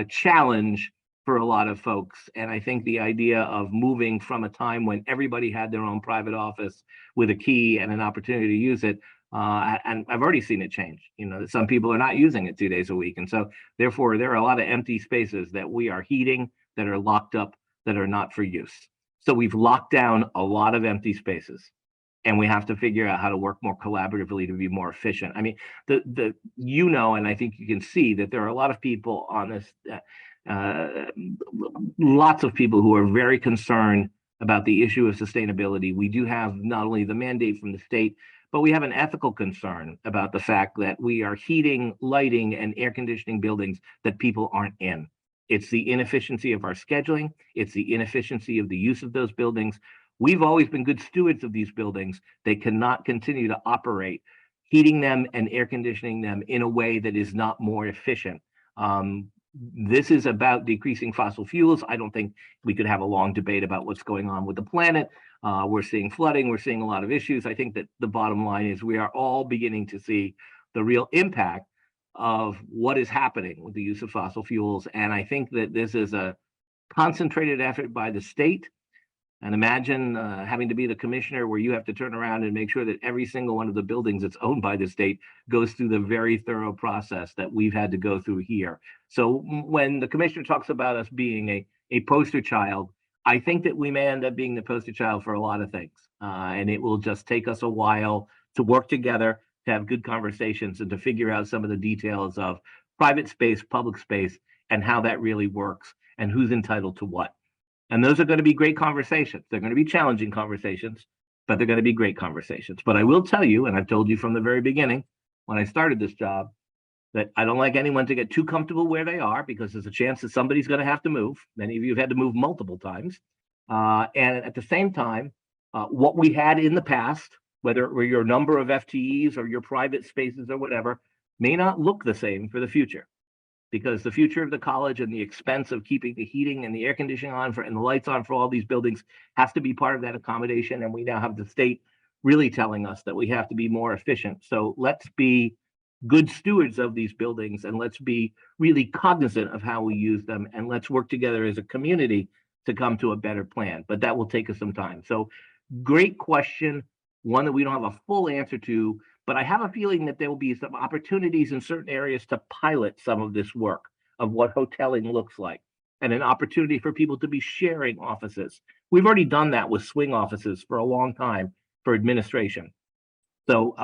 challenge for a lot of folks. And I think the idea of moving from a time when everybody had their own private office with a key and an opportunity to use it, and I've already seen it change. Some people are not using it 2 days a week. And so therefore, there are a lot of empty spaces that we are heating, that are locked up, that are not for use. So we've locked down a lot of empty spaces, and we have to figure out how to work more collaboratively to be more efficient. I mean, and I think you can see that there are a lot of people on this, lots of people who are very concerned about the issue of sustainability. We do have not only the mandate from the state, but we have an ethical concern about the fact that we are heating, lighting, and air conditioning buildings that people aren't in. It's the inefficiency of our scheduling. It's the inefficiency of the use of those buildings. We've always been good stewards of these buildings. They cannot continue to operate, heating them and air conditioning them in a way that is not more efficient. This is about decreasing fossil fuels. I don't think we could have a long debate about what's going on with the planet. We're seeing flooding. We're seeing a lot of issues. I think that the bottom line is we are all beginning to see the real impact of what is happening with the use of fossil fuels. And I think that this is a concentrated effort by the state. And imagine having to be the commissioner where you have to turn around and make sure that every single one of the buildings that's owned by the state goes through the very thorough process that we've had to go through here. So when the commissioner talks about us being a poster child, I think that we may end up being the poster child for a lot of things. And it will just take us a while to work together, to have good conversations, and to figure out some of the details of private space, public space, and how that really works and who's entitled to what. And those are going to be great conversations. They're going to be challenging conversations, but they're going to be great conversations. But I will tell you, and I've told you from the very beginning when I started this job, that I don't like anyone to get too comfortable where they are, because there's a chance that somebody's going to have to move. Many of you have had to move multiple times. And at the same time, what we had in the past, whether it were your number of FTEs or your private spaces or whatever, may not look the same for the future. Because the future of the college and the expense of keeping the heating and the air conditioning on and the lights on for all these buildings has to be part of that accommodation. And we now have the state really telling us that we have to be more efficient. So let's be good stewards of these buildings, and let's be really cognizant of how we use them, and let's work together as a community to come to a better plan. But that will take us some time. So great question, one that we don't have a full answer to, but I have a feeling that there will be some opportunities in certain areas to pilot some of this work of what hoteling looks like, and an opportunity for people to be sharing offices. We've already done that with swing offices for a long time for administration. So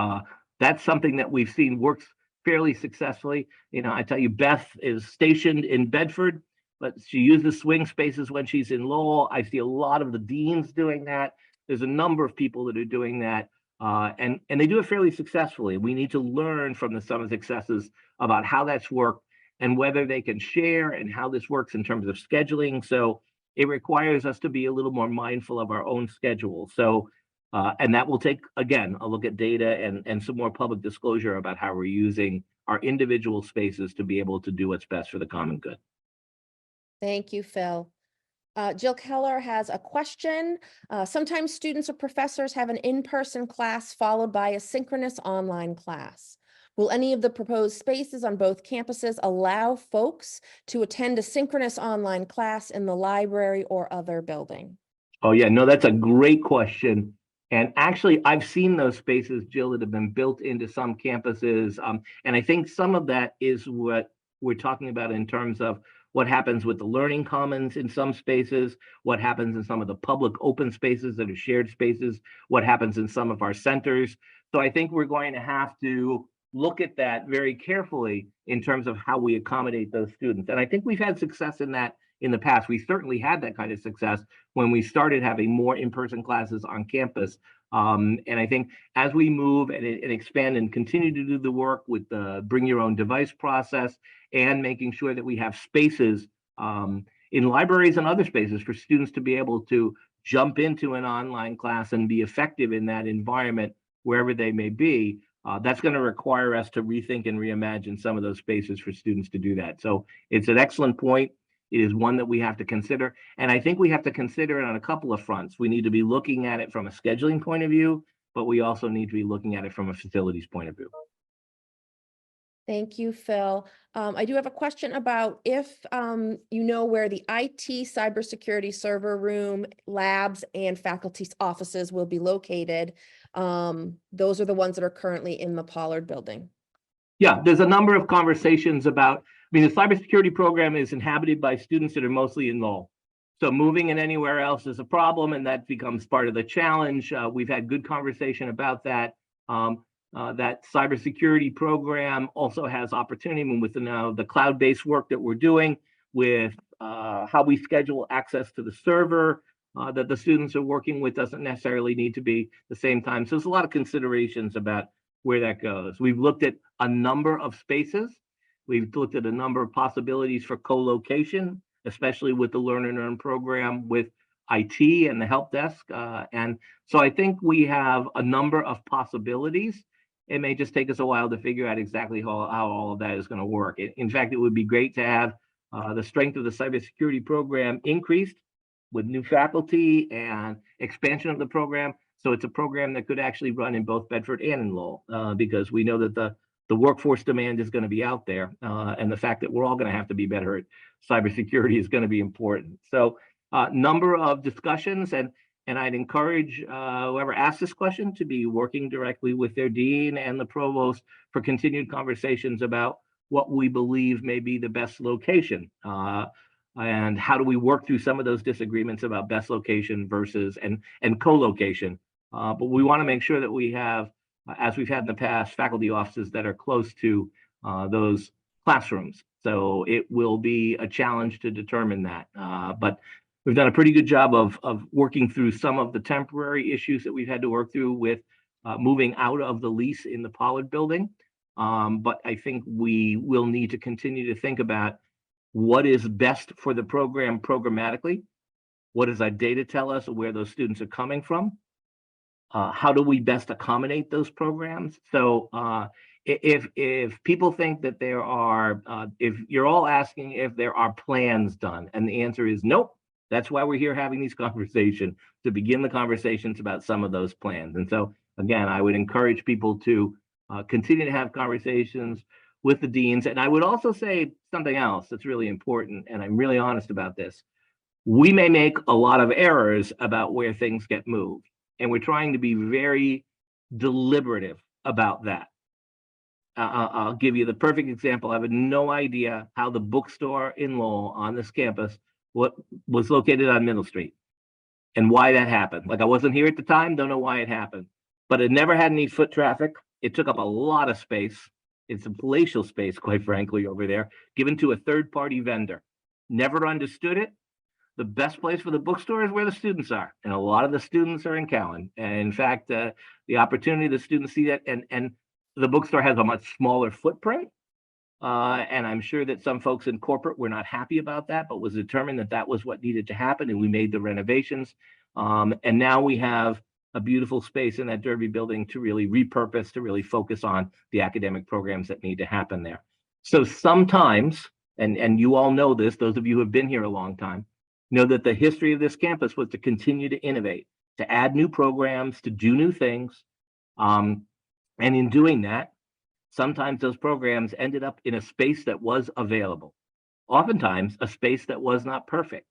that's something that we've seen works fairly successfully. You know, I tell you, Beth is stationed in Bedford, but she uses swing spaces when she's in Lowell. I see a lot of the deans doing that. There's a number of people that are doing that. And they do it fairly successfully. We need to learn from some of the successes about how that's worked and whether they can share and how this works in terms of scheduling. So it requires us to be a little more mindful of our own schedule. So, and that will take, again, a look at data and some more public disclosure about how we're using our individual spaces to be able to do what's best for the common good. Thank you, Phil. Jill Keller has a question. Sometimes students or professors have an in-person class followed by a synchronous online class. Will any of the proposed spaces on both campuses allow folks to attend a synchronous online class in the library or other building? Oh yeah, no, that's a great question. And actually, I've seen those spaces, Jill, that have been built into some campuses. And I think some of that is what we're talking about in terms of what happens with the learning commons in some spaces, what happens in some of the public open spaces that are shared spaces, what happens in some of our centers. So I think we're going to have to look at that very carefully in terms of how we accommodate those students. And I think we've had success in that in the past. We certainly had that kind of success when we started having more in-person classes on campus. And I think as we move and expand and continue to do the work with the bring your own device process and making sure that we have spaces in libraries and other spaces for students to be able to jump into an online class and be effective in that environment wherever they may be, that's going to require us to rethink and reimagine some of those spaces for students to do that. So it's an excellent point. It is one that we have to consider. And I think we have to consider it on a couple of fronts. We need to be looking at it from a scheduling point of view, but we also need to be looking at it from a facilities point of view. Thank you, Phil. I do have a question about if you know where the IT cybersecurity server room, labs, and faculty's offices will be located. Those are the ones that are currently in the Pollard building. Yeah, there's a number of conversations about, the cybersecurity program is inhabited by students that are mostly in Lowell. So moving it anywhere else is a problem, and that becomes part of the challenge. We've had good conversation about that. That cybersecurity program also has opportunity with the cloud-based work that we're doing. with how we schedule access to the server that the students are working with doesn't necessarily need to be the same time. So there's a lot of considerations about where that goes. We've looked at a number of spaces. We've looked at a number of possibilities for co-location, especially with the Learn and Earn program with IT and the help desk. And so I think we have a number of possibilities. It may just take us a while to figure out exactly how all of that is going to work. In fact, it would be great to have the strength of the cybersecurity program increased with new faculty and expansion of the program. So it's a program that could actually run in both Bedford and in Lowell, because we know that the workforce demand is going to be out there. And the fact that we're all going to have to be better at cybersecurity is going to be important. So number of discussions, and I'd encourage whoever asked this question to be working directly with their dean and the provost for continued conversations about what we believe may be the best location. And how do we work through some of those disagreements about best location versus and co-location. But we want to make sure that we have, as we've had in the past, faculty offices that are close to those classrooms. So it will be a challenge to determine that. But we've done a pretty good job of working through some of the temporary issues that we've had to work through with moving out of the lease in the Pollard building. But I think we will need to continue to think about what is best for the program programmatically. What does our data tell us of where those students are coming from? How do we best accommodate those programs? So if people think that there are, if you're all asking if there are plans done, and the answer is nope, that's why we're here having these conversations, to begin the conversations about some of those plans. And so again, I would encourage people to continue to have conversations with the deans. And I would also say something else that's really important, and I'm really honest about this. We may make a lot of errors about where things get moved, and we're trying to be very deliberative about that. I'll give you the perfect example. I have no idea how the bookstore in Lowell on this campus what was located on Middle Street and why that happened. Like, I wasn't here at the time, don't know why it happened, but it never had any foot traffic. It took up a lot of space. It's a palatial space, quite frankly, over there, given to a third-party vendor. Never understood it. The best place for the bookstore is where the students are, and a lot of the students are in Cowan. And in fact, the opportunity the students see that, and the bookstore has a much smaller footprint. And I'm sure that some folks in corporate were not happy about that, but was determined that that was what needed to happen, and we made the renovations. And now we have a beautiful space in that Derby building to really repurpose, to really focus on the academic programs that need to happen there. So sometimes, and you all know this, those of you who have been here a long time, know that the history of this campus was to continue to innovate, to add new programs, to do new things. And in doing that, sometimes those programs ended up in a space that was available. Oftentimes, a space that was not perfect.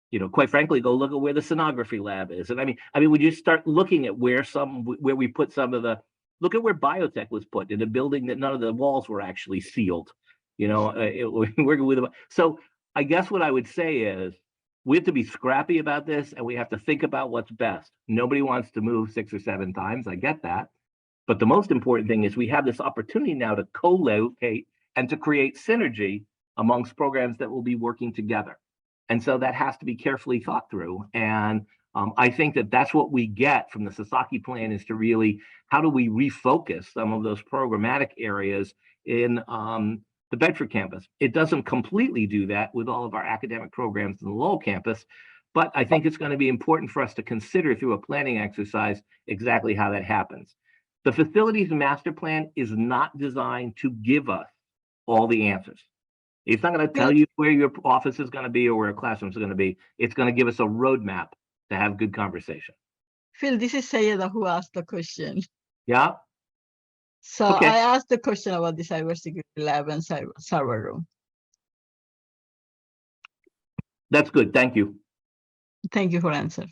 You know, quite frankly, go look at where the sonography lab is. And I mean, when you start looking at where we put some of the, look at where biotech was put, in a building that none of the walls were actually sealed. You know, working with them. So I guess what I would say is, we have to be scrappy about this, and we have to think about what's best. Nobody wants to move 6 or 7 times. I get that. But the most important thing is we have this opportunity now to co-locate and to create synergy amongst programs that will be working together. And so that has to be carefully thought through. And I think that that's what we get from the Sasaki plan, is to really, how do we refocus some of those programmatic areas in the Bedford campus? It doesn't completely do that with all of our academic programs in the Lowell campus, but I think it's going to be important for us to consider through a planning exercise exactly how that happens. The facilities master plan is not designed to give us all the answers. It's not going to tell you where your office is going to be or where a classroom is going to be. It's going to give us a roadmap to have good conversation. Phil, this is Sayeda who asked the question. Yeah. So Okay. I asked the question about the cybersecurity lab and server room. That's good. Thank you. Thank you for answer.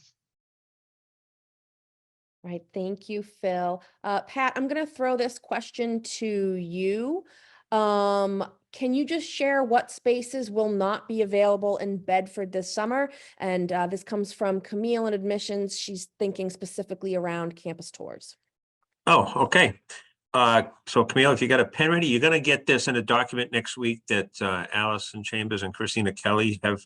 Right. Thank you, Phil. Pat, I'm going to throw this question to you. Can you just share what spaces will not be available in Bedford this summer? And this comes from Camille in admissions. She's thinking specifically around campus tours. Oh, okay. So Camille, if you got a pen ready, you're gonna get this in a document next week that Allison Chambers and Christina Kelly have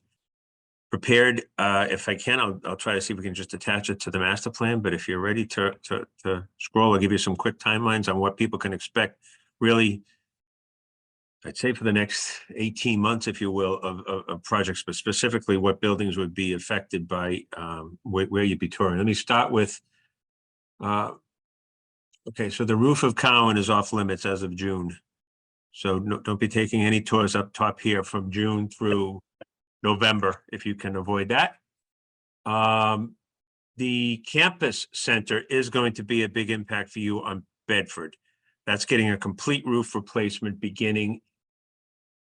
prepared. If I can, I'll try to see if we can just attach it to the master plan. But if you're ready to scroll, I'll give you some quick timelines on what people can expect. Really, I'd say for the next 18 months, if you will, of projects, but specifically what buildings would be affected by where you'd be touring. Let me start with. Okay, so the roof of Cowan is off limits as of June. So don't be taking any tours up top here from June through November, if you can avoid that. The campus center is going to be a big impact for you on Bedford. That's getting a complete roof replacement beginning.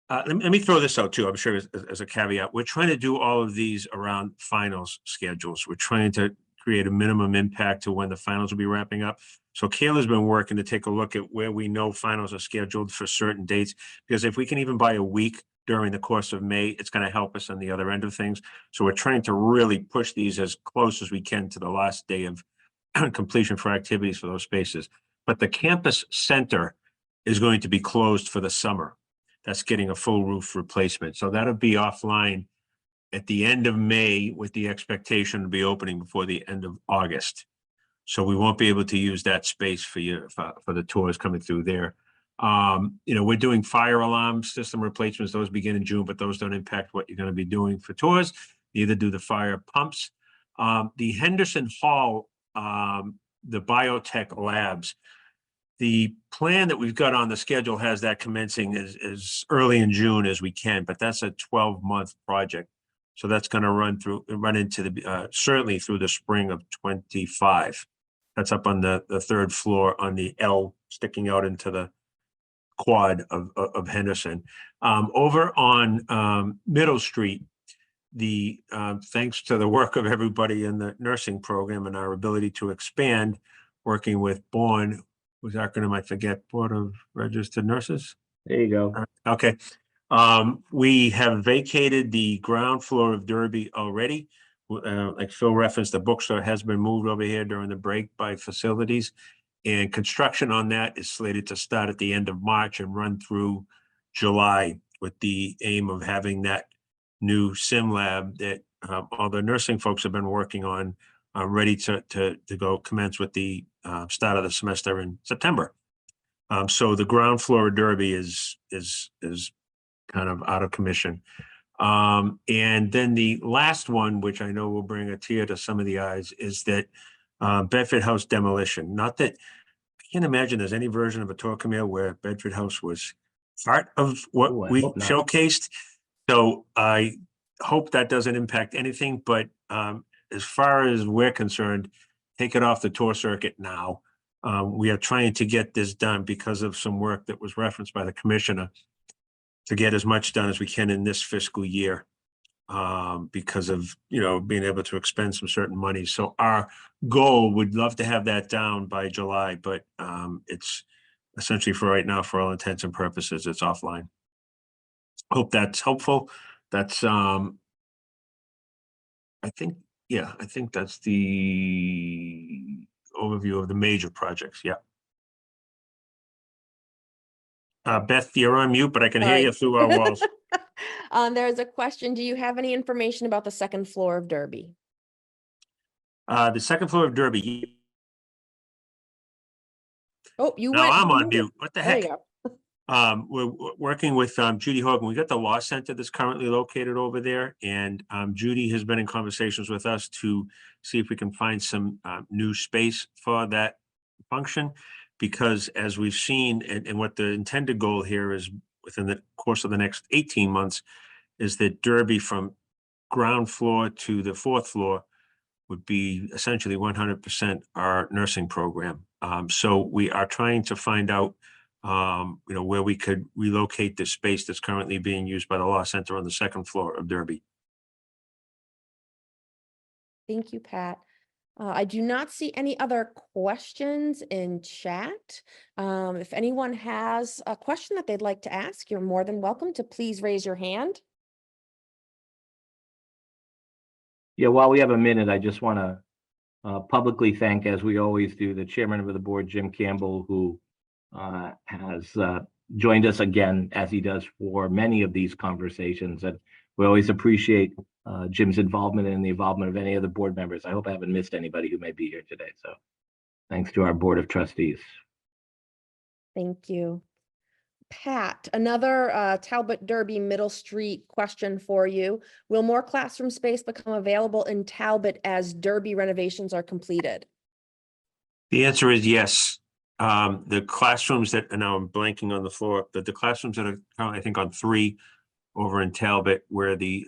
Let me throw this out too, I'm sure as a caveat. We're trying to do all of these around finals schedules. We're trying to create a minimum impact to when the finals will be wrapping up. So Kayla's been working to take a look at where we know finals are scheduled for certain dates, because if we can even buy a week during the course of May, it's going to help us on the other end of things. So we're trying to really push these as close as we can to the last day of completion for activities for those spaces. But the campus center is going to be closed for the summer. That's getting a full roof replacement. So that'll be offline at the end of May with the expectation to be opening before the end of August. So we won't be able to use that space for the tours coming through there. We're doing fire alarm system replacements. Those begin in June, but those don't impact what you're going to be doing for tours. Neither do the fire pumps. The Henderson Hall, the biotech labs, the plan that we've got on the schedule has that commencing as early in June as we can, but that's a 12-month project. So that's going to run into the certainly through the spring of 25. That's up on the third floor on the L sticking out into the quad of Henderson. Over on Middle Street, thanks to the work of everybody in the nursing program and our ability to expand, working with Bourne, whose acronym I forget, Board of Registered Nurses. There you go. Okay. We have vacated the ground floor of Derby already. Like Phil referenced, the bookstore has been moved over here during the break by facilities, and construction on that is slated to start at the end of March and run through July, with the aim of having that new sim lab that all the nursing folks have been working on ready to go commence with the start of the semester in September. So the ground floor of Derby is kind of out of commission. And then the last one, which I know will bring a tear to some of the eyes, is that Bedford House demolition. Not that I can't imagine there's any version of a tour, Camille, where Bedford House was part of what Oh, I we hope not. showcased. So I hope that doesn't impact anything, but as far as we're concerned, take it off the tour circuit now. We are trying to get this done because of some work that was referenced by the commissioner to get as much done as we can in this fiscal year, because of, being able to expend some certain money. So our goal would love to have that down by July, but it's essentially for right now, for all intents and purposes, it's offline. Hope that's helpful. That's I think that's the overview of the major projects. Yeah. Beth, you're on mute, but I can hear you through our walls. There's a question. Do you have any information about the second floor of Derby? The second floor of Derby. Oh, you Now went I'm on muted. mute. What the There heck? you go. We're working with Judy Hogan. We got the law center that's currently located over there, and Judy has been in conversations with us to see if we can find some new space for that function, because as we've seen, and what the intended goal here is within the course of the next 18 months, is that Derby from ground floor to the fourth floor would be essentially 100% our nursing program. So we are trying to find out where we could relocate the space that's currently being used by the law center on the second floor of Derby. Thank you, Pat. I do not see any other questions in chat. If anyone has a question that they'd like to ask, you're more than welcome to please raise your hand. Yeah, while we have a minute, I just want to publicly thank, as we always do, the chairman of the board, Jim Campbell, who has joined us again, as he does for many of these conversations. And we always appreciate Jim's involvement and the involvement of any other board members. I hope I haven't missed anybody who may be here today. So thanks to our Board of Trustees. Thank you. Pat, another Talbot Derby Middle Street question for you. Will more classroom space become available in Talbot as Derby renovations are completed? The answer is yes. The classrooms that, and now I'm blanking on the floor, but the classrooms that are currently, I think, on 3 over in Talbot, where the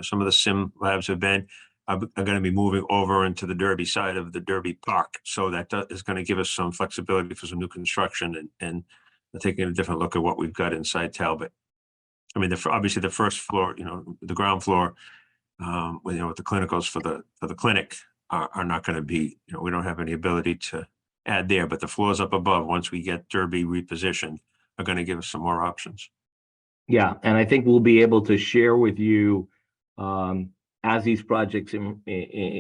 some of the sim labs have been, are going to be moving over into the Derby side of the Derby Park. So that is going to give us some flexibility for some new construction and taking a different look at what we've got inside Talbot. I mean, obviously the first floor, the ground floor, with the clinicals for the clinic are not going to be, we don't have any ability to add there, but the floors up above, once we get Derby repositioned, are going to give us some more options. Yeah, and I think we'll be able to share with you as these projects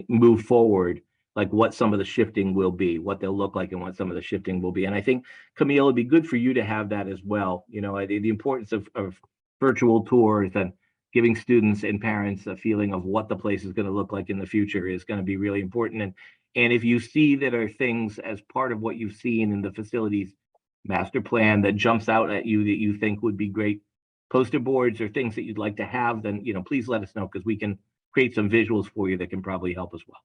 move forward, like what some of the shifting will be, what they'll look like, and what some of the shifting will be. And I think, Camille, it'd be good for you to have that as well. The importance of virtual tours and giving students and parents a feeling of what the place is going to look like in the future is going to be really important. And if you see that are things as part of what you've seen in the facilities master plan that jumps out at you that you think would be great poster boards or things that you'd like to have, then please let us know, because we can create some visuals for you that can probably help as well.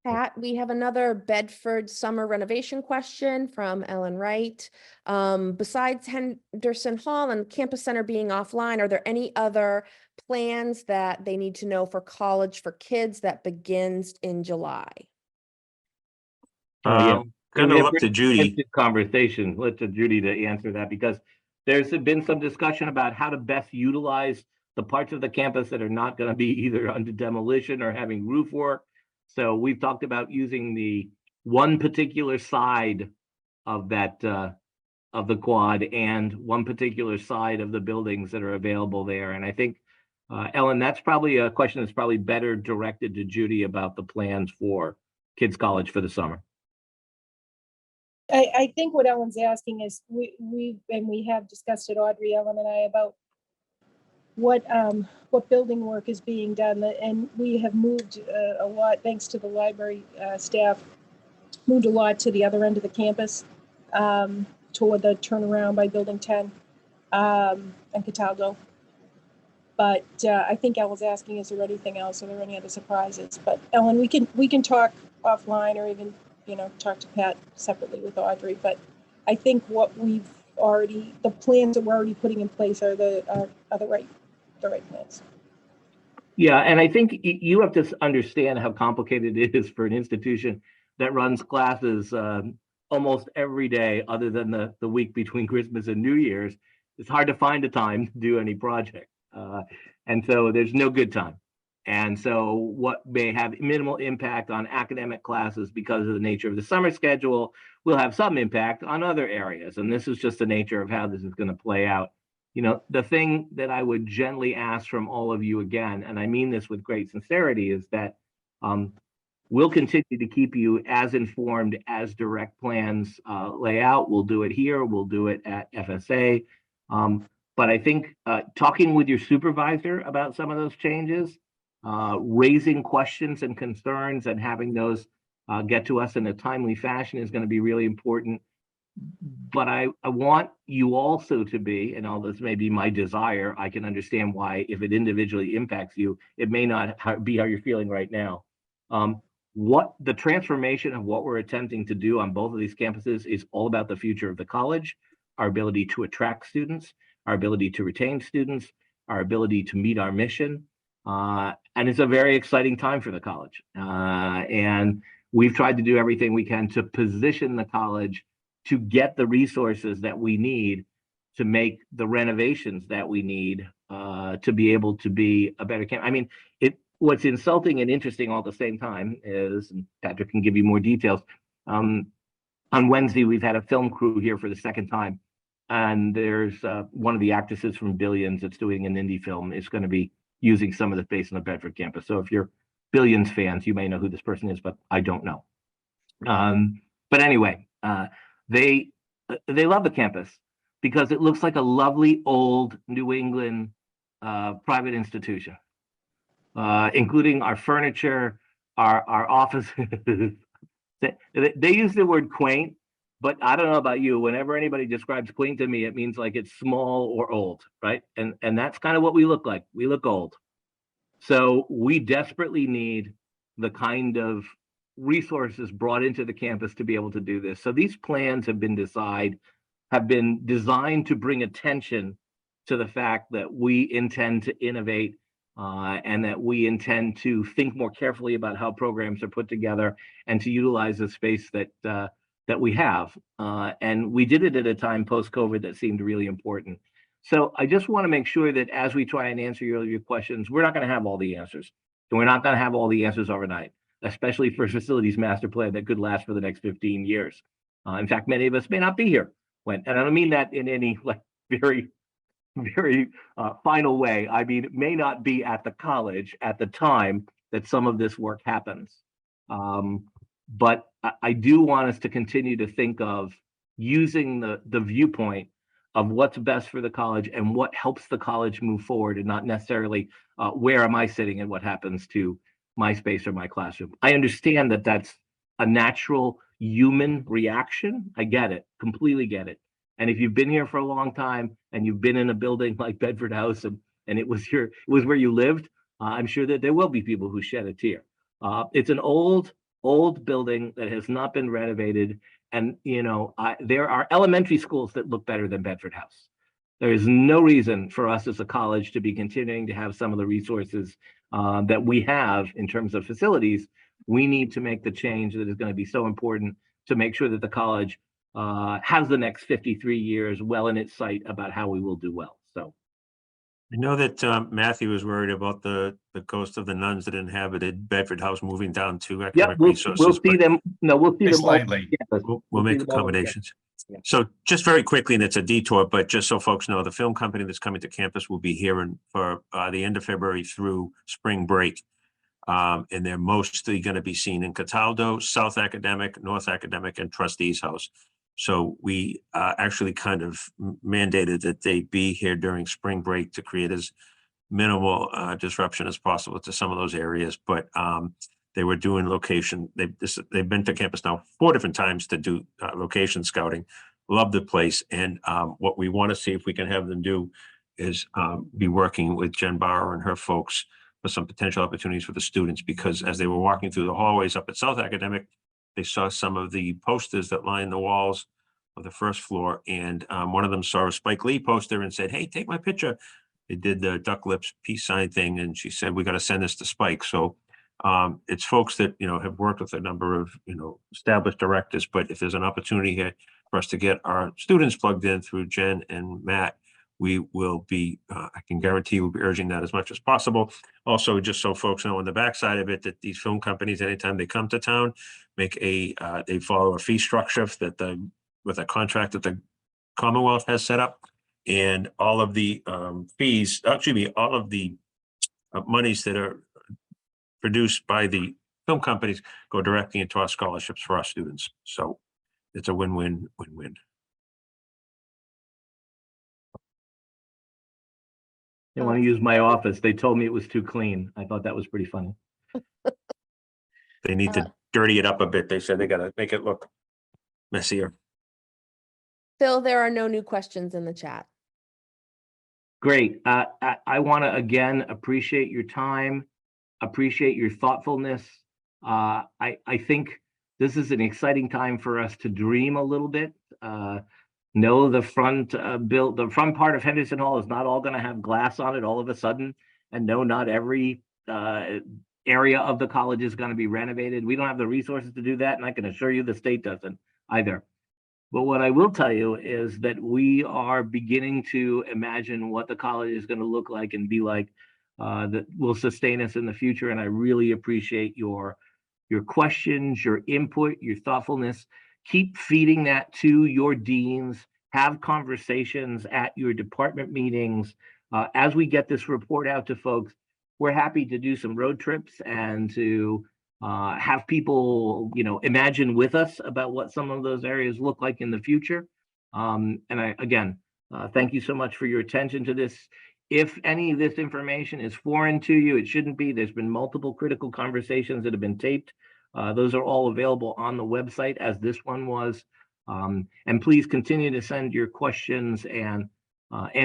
Pat, we have another Bedford summer renovation question from Ellen Wright. Besides Henderson Hall and Campus Center being offline, are there any other plans that they need to know for College for Kids that begins in July? Going to look to Judy. Conversation. Let's to Judy to answer that, because there's been some discussion about how to best utilize the parts of the campus that are not going to be either under demolition or having roof work. So we've talked about using the one particular side of that of the quad and one particular side of the buildings that are available there. And I think, Ellen, that's probably a question that's probably better directed to Judy about the plans for Kids College for the summer. I think what Ellen's asking is we have discussed it, Audrey, Ellen and I, about what building work is being done, and we have moved a lot, thanks to the library staff, moved a lot to the other end of the campus, toward the turnaround by Building 10 and Cataldo. But I think Ellen's asking, is there anything else? Are there any other surprises? But Ellen, we can talk offline, or even talk to Pat separately with Audrey. But I think the plans that we're already putting in place are the right plans. Yeah, and I think you have to understand how complicated it is for an institution that runs classes almost every day, other than the week between Christmas and New Year's. It's hard to find a time to do any project, and so there's no good time. And so what may have minimal impact on academic classes because of the nature of the summer schedule will have some impact on other areas. And this is just the nature of how this is going to play out. The thing that I would gently ask from all of you again, and I mean this with great sincerity, is that we'll continue to keep you as informed as direct plans lay out. We'll do it here. We'll do it at FSA. But I think talking with your supervisor about some of those changes, raising questions and concerns and having those get to us in a timely fashion is going to be really important. But I want you also to be, and all this may be my desire, I can understand why, if it individually impacts you, it may not be how you're feeling right now. What the transformation of what we're attempting to do on both of these campuses is all about the future of the college, our ability to attract students, our ability to retain students, our ability to meet our mission. And it's a very exciting time for the college. And we've tried to do everything we can to position the college to get the resources that we need to make the renovations that we need to be able to be a better campus. I mean, what's insulting and interesting all at the same time is, and Patrick can give you more details, on Wednesday, we've had a film crew here for the second time. And there's one of the actresses from Billions that's doing an indie film is going to be using some of the space on the Bedford campus. So if you're Billions fans, you may know who this person is, but I don't know. But anyway, they love the campus because it looks like a lovely old New England private institution, including our furniture, our offices. They use the word quaint, but I don't know about you. Whenever anybody describes quaint to me, it means like it's small or old, right? And that's kind of what we look like. We look old. So we desperately need the kind of resources brought into the campus to be able to do this. So these plans have been designed to bring attention to the fact that we intend to innovate and that we intend to think more carefully about how programs are put together and to utilize the space that we have. And we did it at a time post-COVID that seemed really important. So I just want to make sure that as we try and answer your questions, we're not going to have all the answers. And we're not going to have all the answers overnight, especially for a facilities master plan that could last for the next 15 years. In fact, many of us may not be here when, and I don't mean that in any like very final way. I mean, it may not be at the college at the time that some of this work happens. But I do want us to continue to think of using the viewpoint of what's best for the college and what helps the college move forward, and not necessarily where am I sitting and what happens to my space or my classroom. I understand that that's a natural human reaction. I get it, completely get it. And if you've been here for a long time and you've been in a building like Bedford House and it was where you lived, I'm sure that there will be people who shed a tear. It's an old building that has not been renovated. And, you know, there are elementary schools that look better than Bedford House. There is no reason for us as a college to be continuing to have some of the resources that we have in terms of facilities. We need to make the change that is going to be so important to make sure that the college has the next 53 years well in its sight about how we will do well. So I know that Matthew was worried about the ghost of the nuns that inhabited Bedford House moving down to economic resources. We'll see them. No, we'll see them slightly. We'll make accommodations. Yeah. So just very quickly, and it's a detour, but just so folks know, the film company that's coming to campus will be here for the end of February through spring break. And they're mostly going to be seen in Cataldo, South Academic, North Academic, and Trustees House. So we actually kind of mandated that they be here during spring break to create as minimal disruption as possible to some of those areas. But they were doing location. They've been to campus now 4 different times to do location scouting. Love the place. And what we want to see if we can have them do is be working with Jen Bauer and her folks for some potential opportunities for the students, because as they were walking through the hallways up at South Academic, they saw some of the posters that line the walls of the first floor. And one of them saw a Spike Lee poster and said, "Hey, take my picture." They did the duck lips peace sign thing. And she said, "We got to send this to Spike." So it's folks that, you know, have worked with a number of, you know, established directors, but if there's an opportunity here for us to get our students plugged in through Jen and Matt, we will be, I can guarantee we'll be urging that as much as possible. Also, just so folks know on the backside of it, that these film companies, anytime they come to town, they follow a fee structure with a contract that the Commonwealth has set up, and all of the fees, all of the monies that are produced by the film companies go directly into our scholarships for our students. So it's a win-win, win-win. they want to use my office. They told me it was too clean. I thought that was pretty funny. They need to dirty it up a bit. They said they got to make it look messier. Phil, there are no new questions in the chat. Great. I want to again appreciate your time, appreciate your thoughtfulness. I think this is an exciting time for us to dream a little bit. No, the front part of Henderson Hall is not all going to have glass on it all of a sudden. And no, not every area of the college is going to be renovated. We don't have the resources to do that. And I can assure you the state doesn't either. But what I will tell you is that we are beginning to imagine what the college is going to look like and be like that will sustain us in the future. And I really appreciate your questions, your input, your thoughtfulness. Keep feeding that to your deans. Have conversations at your department meetings. As we get this report out to folks, we're happy to do some road trips and to have people, imagine with us about what some of those areas look like in the future. And again, thank you so much for your attention to this. If any of this information is foreign to you, it shouldn't be. There's been multiple critical conversations that have been taped. Those are all available on the website, as this one was. And please continue to send your questions and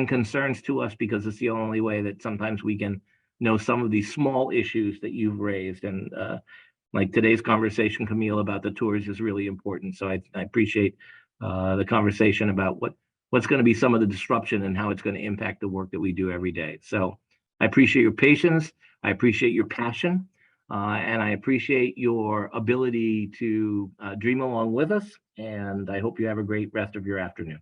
concerns to us, because it's the only way that sometimes we can know some of these small issues that you've raised. And like today's conversation, Camille, about the tours is really important. So I appreciate the conversation about what's going to be some of the disruption and how it's going to impact the work that we do every day. So I appreciate your patience. I appreciate your passion. And I appreciate your ability to dream along with us. And I hope you have a great rest of your afternoon.